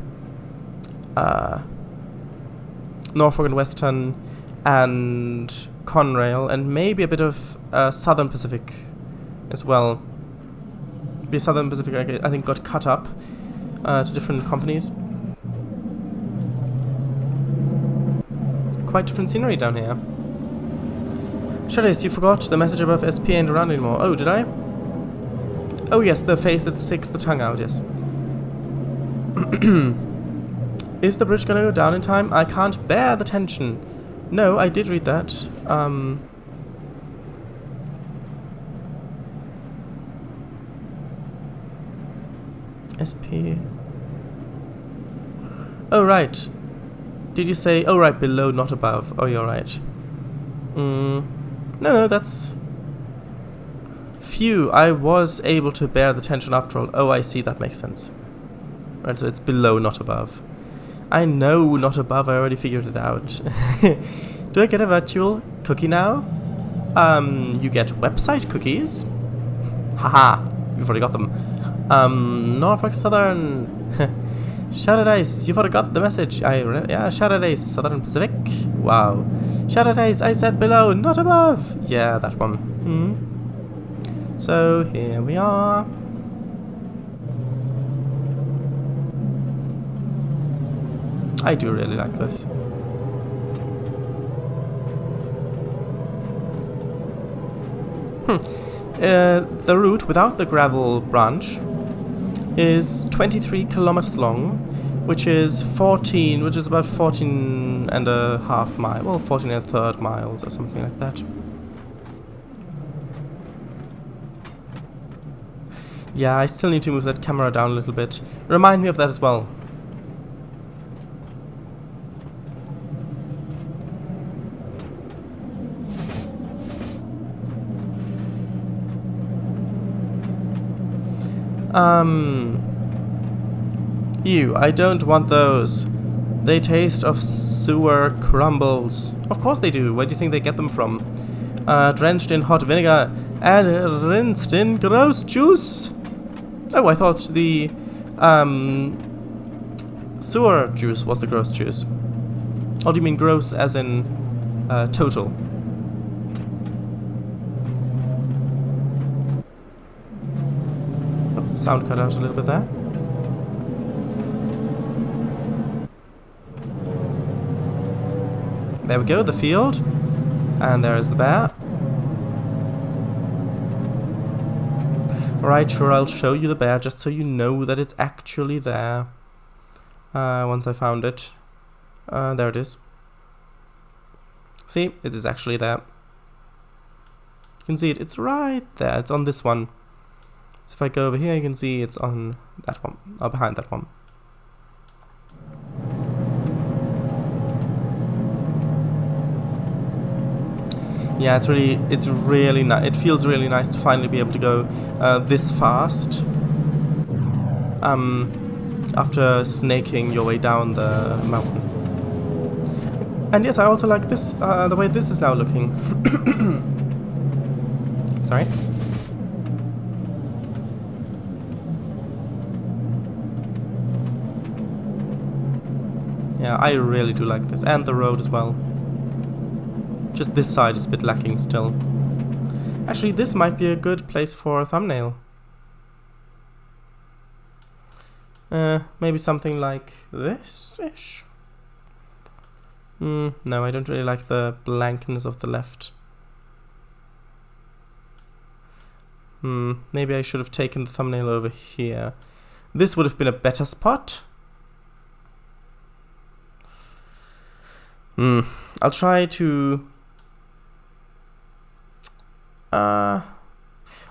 Norfolk and Western and Conrail, and maybe a bit of Southern Pacific as well. The Southern Pacific, I think, got cut up to different companies. Quite different scenery down here. Shadace, you forgot the message above SP ain't around anymore. Oh, did I? Oh yes, the face that sticks the tongue out, yes. Is the bridge gonna go down in time? I can't bear the tension. No, I did read that. SP. Oh, right. Did you say... Oh, right, below, not above. Oh, you're right. No, that's... Phew, I was able to bear the tension after all. Oh, I see, that makes sense. Right, so it's below, not above. I know, not above, I already figured it out. Do I get a virtual cookie now? You get website cookies. Haha, you've already got them. Norfolk Southern. Shadowdice, you forgot the message. Yeah, Shadowdice, Southern Pacific. Wow. Shadowdice, I said below, not above. Yeah, that one. So here we are. I do really like this. The route without the gravel branch is 23 kilometers long, which is about 14 and a half miles, well, 14 and a third miles or something like that. Yeah, I still need to move that camera down a little bit. Remind me of that as well. I don't want those. They taste of sewer crumbles. Of course they do. Where do you think they get them from? Drenched in hot vinegar and rinsed in gross juice. Oh, I thought the sewer juice was the gross juice. Or do you mean gross as in total? Oh, the sound cut out a little bit there. There we go, the field. And there is the bear. Alright, sure, I'll show you the bear just so you know that it's actually there. Once I found it. There it is. See, it is actually there. You can see it, it's right there, it's on this one. So if I go over here, you can see it's on that one, or behind that one. Yeah, it's really nice. It feels really nice to finally be able to go this fast. After snaking your way down the mountain. And yes, I also like this, the way this is now looking. Sorry. Yeah, I really do like this. And the road as well. Just this side is a bit lacking still. Actually, this might be a good place for a thumbnail. Maybe something like this-ish? No, I don't really like the blankness of the left. Maybe I should have taken the thumbnail over here. This would have been a better spot. I'll try to...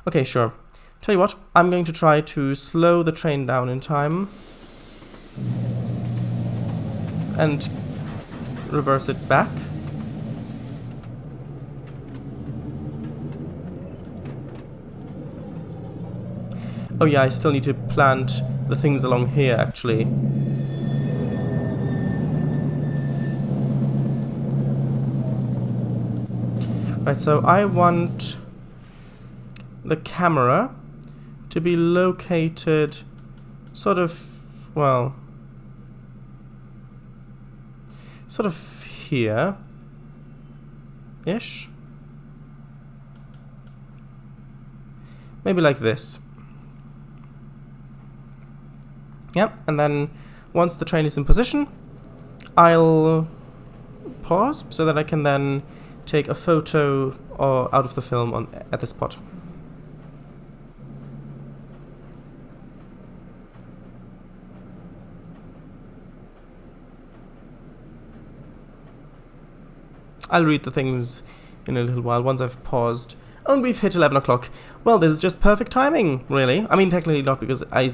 okay, sure. Tell you what, I'm going to try to slow the train down in time. And reverse it back. Oh yeah, I still need to plant the things along here, actually. Right, so I want the camera to be located sort of, well, sort of here-ish. Maybe like this. Yep, and then once the train is in position, I'll pause so that I can then take a photo out of the film at this spot. I'll read the things in a little while once I've paused. And we've hit 11 o'clock. Well, this is just perfect timing, really. I mean, technically not, because I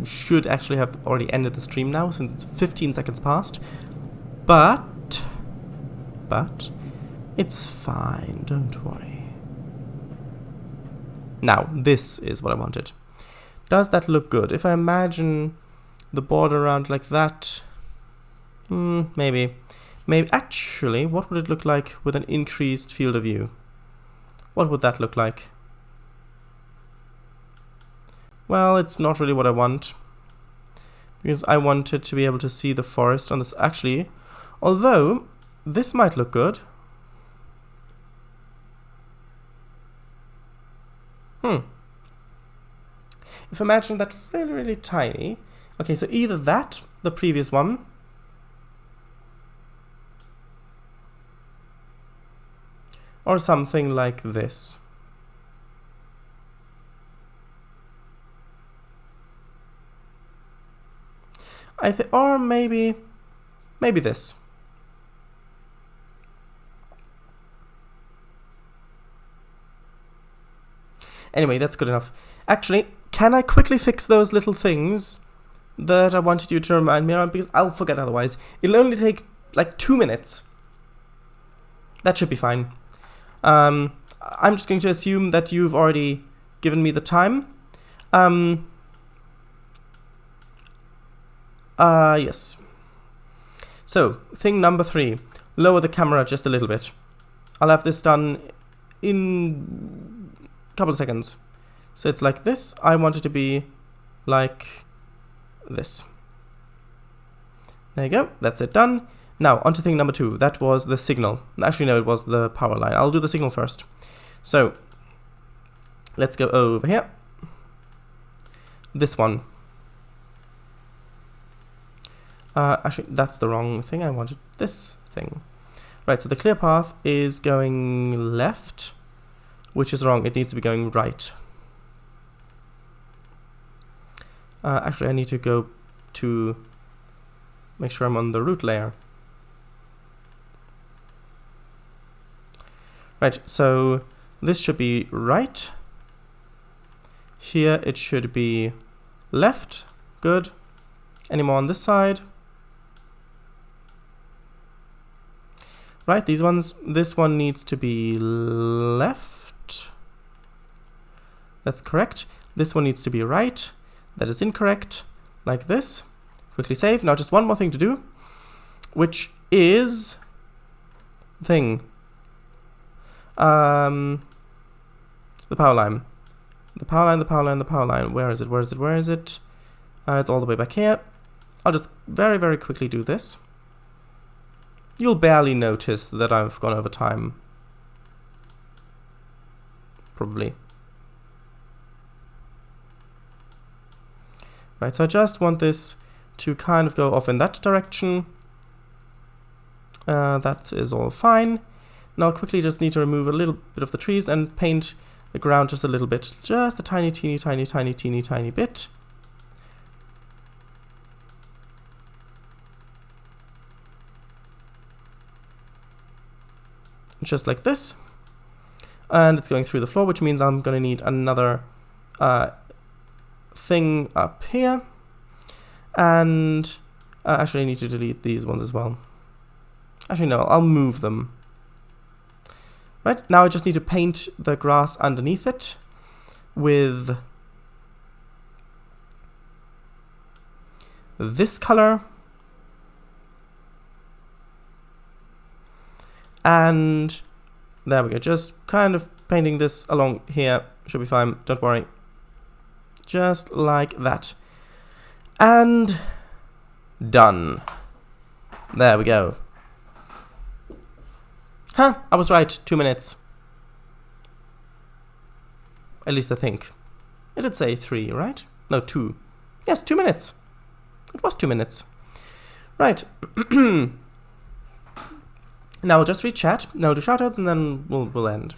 should actually have already ended the stream now, since it's 15 seconds past. But it's fine, don't worry. Now, this is what I wanted. Does that look good? If I imagine the border around like that, maybe. Actually, what would it look like with an increased field of view? What would that look like? Well, it's not really what I want, because I wanted to be able to see the forest on this. Actually, although this might look good. If I imagine that really, really tiny. Okay, so either that, the previous one, or something like this. Or maybe this. Anyway, that's good enough. Actually, can I quickly fix those little things that I wanted you to remind me of? Because I'll forget otherwise. It'll only take like 2 minutes. That should be fine. I'm just going to assume that you've already given me the time. Yes. So, thing number 3. Lower the camera just a little bit. I'll have this done in a couple of seconds. So it's like this. I want it to be like this. There you go. That's it done. Now, on to thing number 2. That was the signal. Actually, no, it was the power line. I'll do the signal first. So, let's go over here. This one. Actually, that's the wrong thing. I wanted this thing. Right, so the clear path is going left, which is wrong. It needs to be going right. Actually, I need to go to make sure I'm on the root layer. Right, so this should be right. Here it should be left. Good. Any more on this side? Right, these ones, this one needs to be left. That's correct. This one needs to be right. That is incorrect. Like this. Quickly save. Now just one more thing to do, which is thing. The power line. The power line, the power line, the power line. Where is it? Where is it? Where is it? It's all the way back here. I'll just very, very quickly do this. You'll barely notice that I've gone over time. Probably. Right, so I just want this to kind of go off in that direction. That is all fine. Now I quickly just need to remove a little bit of the trees and paint the ground just a little bit. Just a tiny, teeny, tiny, tiny, teeny, tiny bit. Just like this. And it's going through the floor, which means I'm going to need another thing up here. And actually I need to delete these ones as well. Actually no, I'll move them. Right, now I just need to paint the grass underneath it with this color. And there we go, just kind of painting this along here. Should be fine, don't worry. Just like that. And done. There we go. Huh, I was right, 2 minutes. At least I think. It did say 3, right? No, 2. Yes, 2 minutes. It was 2 minutes. Right. Now we'll just read chat. Now we'll do shoutouts and then we'll end.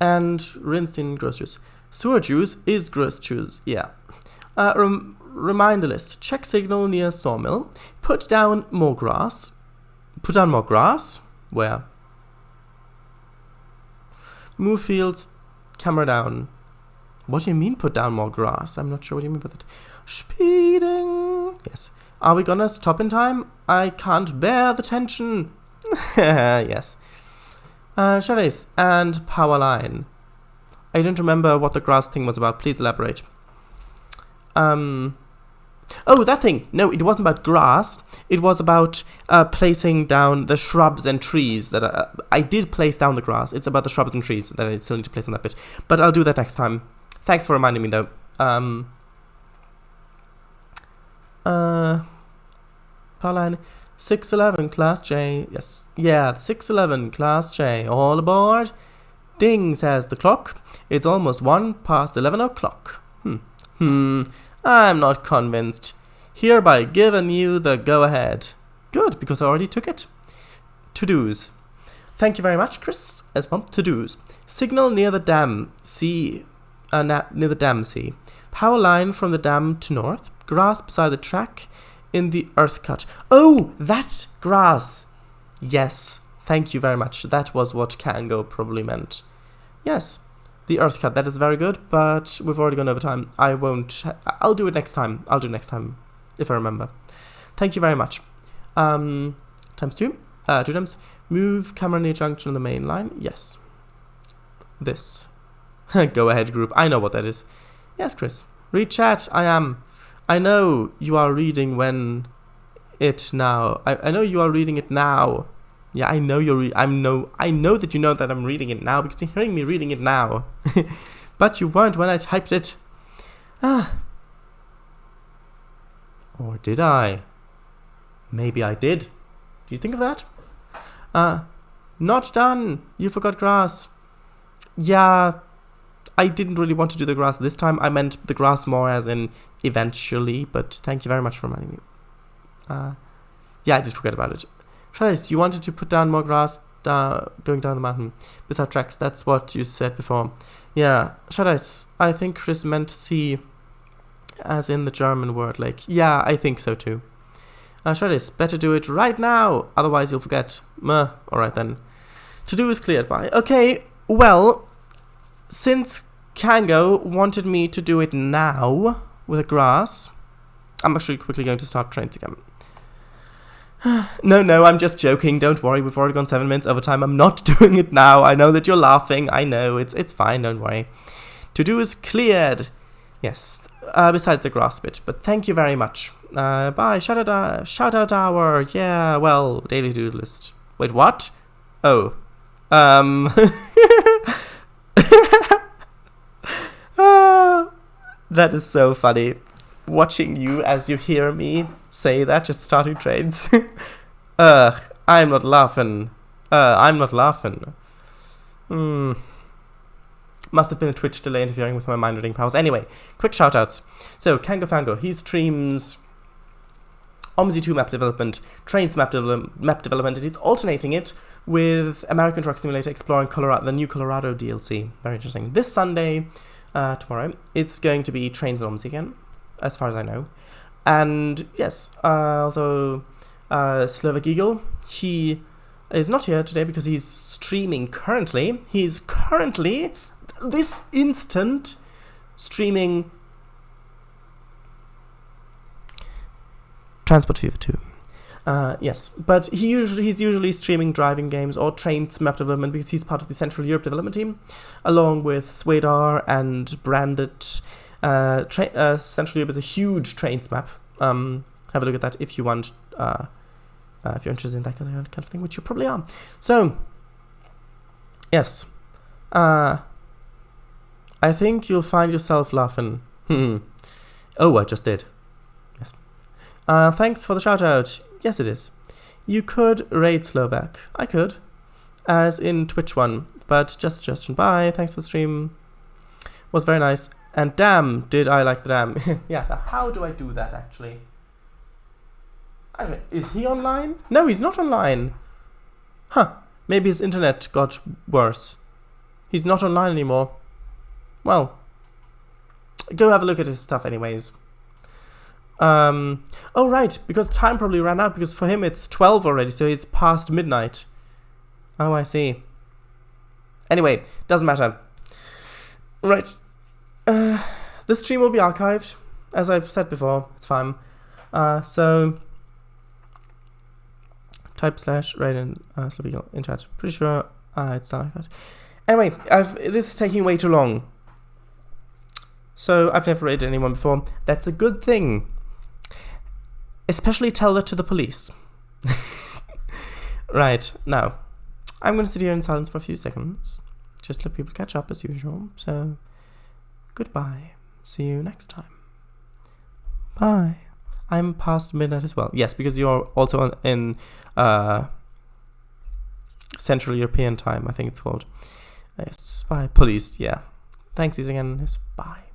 And rinsed in gross juice. Sewer juice is gross juice, yeah. Reminder list. Check signal near sawmill. Put down more grass. Put down more grass? Where? Move fields. Camera down. What do you mean put down more grass? I'm not sure what you mean by that. Speeding. Yes. Are we gonna stop in time? I can't bear the tension. Yes. Shadows and power line. I don't remember what the grass thing was about. Please elaborate. Oh, that thing. No, it wasn't about grass. It was about placing down the shrubs and trees. That I did place down the grass. It's about the shrubs and trees that I still need to place on that bit. But I'll do that next time. Thanks for reminding me, though. Power line 611 Class J. Yes. Yeah, the 611 Class J. All aboard. Ding, says the clock. It's almost 11 o'clock. I'm not convinced. Hereby giving you the go-ahead. Good, because I already took it. To-dos. Thank you very much, Chris. As well, to-dos. Signal near the dam. C. Near the dam C. Power line from the dam to north. Grass beside the track in the earth cut. Oh, that grass. Yes, thank you very much. That was what Kango probably meant. Yes, the earth cut. That is very good, but we've already gone over time. I won't. I'll do it next time. I'll do it next time, if I remember. Thank you very much. Times 2. 2 times. Move camera near junction on the main line. Yes. This. Go ahead, group. I know what that is. Yes, Chris. Read chat. I am. I know you are reading when it now. I know you are reading it now. Yeah, I know you're. I know that you know that I'm reading it now because you're hearing me reading it now. But you weren't when I typed it. Or did I? Maybe I did. Do you think of that? Not done. You forgot grass. Yeah. I didn't really want to do the grass this time. I meant the grass more as in eventually, but thank you very much for reminding me. Yeah, I did forget about it. Trainz, you wanted to put down more grass going down the mountain without tracks. That's what you said before. Yeah, Trainz, I think Chris meant see, as in the German word lake. Yeah, I think so too. Trainz, better do it right now, otherwise you'll forget. Alright then. To do is cleared by. Okay, well, since Kango wanted me to do it now with the grass, I'm actually quickly going to start Trainz again. No, I'm just joking. Don't worry, we've already gone 7 minutes over time. I'm not doing it now. I know that you're laughing. I know, it's fine, don't worry. To do is cleared. Yes, besides the grass bit. But thank you very much. Bye, shout out hour. Yeah, well, daily do list. Wait, what? Oh. That is so funny. Watching you as you hear me say that, just starting Trainz. I'm not laughing. Must have been a Twitch delay interfering with my mind reading powers. Anyway, quick shoutouts. So, Kango Fango, he streams OMSI 2 map development, Trainz map development, and he's alternating it with American Truck Simulator exploring the new Colorado DLC. Very interesting. This Sunday, tomorrow, it's going to be Trainz and OMSI again, as far as I know. And yes, although Slovak Eagle, he is not here today because he's streaming currently. He's currently, this instant, streaming Transport Fever 2. Yes, but he's usually streaming driving games or Trainz map development because he's part of the Central Europe development team, along with Swadar and Branded. Central Europe is a huge Trainz map. Have a look at that if you want, if you're interested in that kind of thing, which you probably are. So, yes, I think you'll find yourself laughing. Oh, I just did. Yes. Thanks for the shout out. Yes, it is. You could raid Slovak. I could, as in Twitch one, but just a suggestion. Bye. Thanks for the stream. Was very nice. And damn, did I like the dam. Yeah, how do I do that, actually? Actually, is he online? No, he's not online. Huh, maybe his internet got worse. He's not online anymore. Well, go have a look at his stuff anyways. Oh, right, because time probably ran out, because for him it's 12 already, so it's past midnight. Oh, I see. Anyway, doesn't matter. Right. This stream will be archived, as I've said before. It's fine. So type /raid in chat. Pretty sure it's done like that. Anyway, this is taking way too long. So I've never raided anyone before. That's a good thing. Especially tell that to the police. Right, now, I'm going to sit here in silence for a few seconds. Just let people catch up as usual. So, goodbye. See you next time. Bye. I'm past midnight as well. Yes, because you're also in Central European time, I think it's called. Yes, bye. Police, yeah. Thanks again. Yes, bye.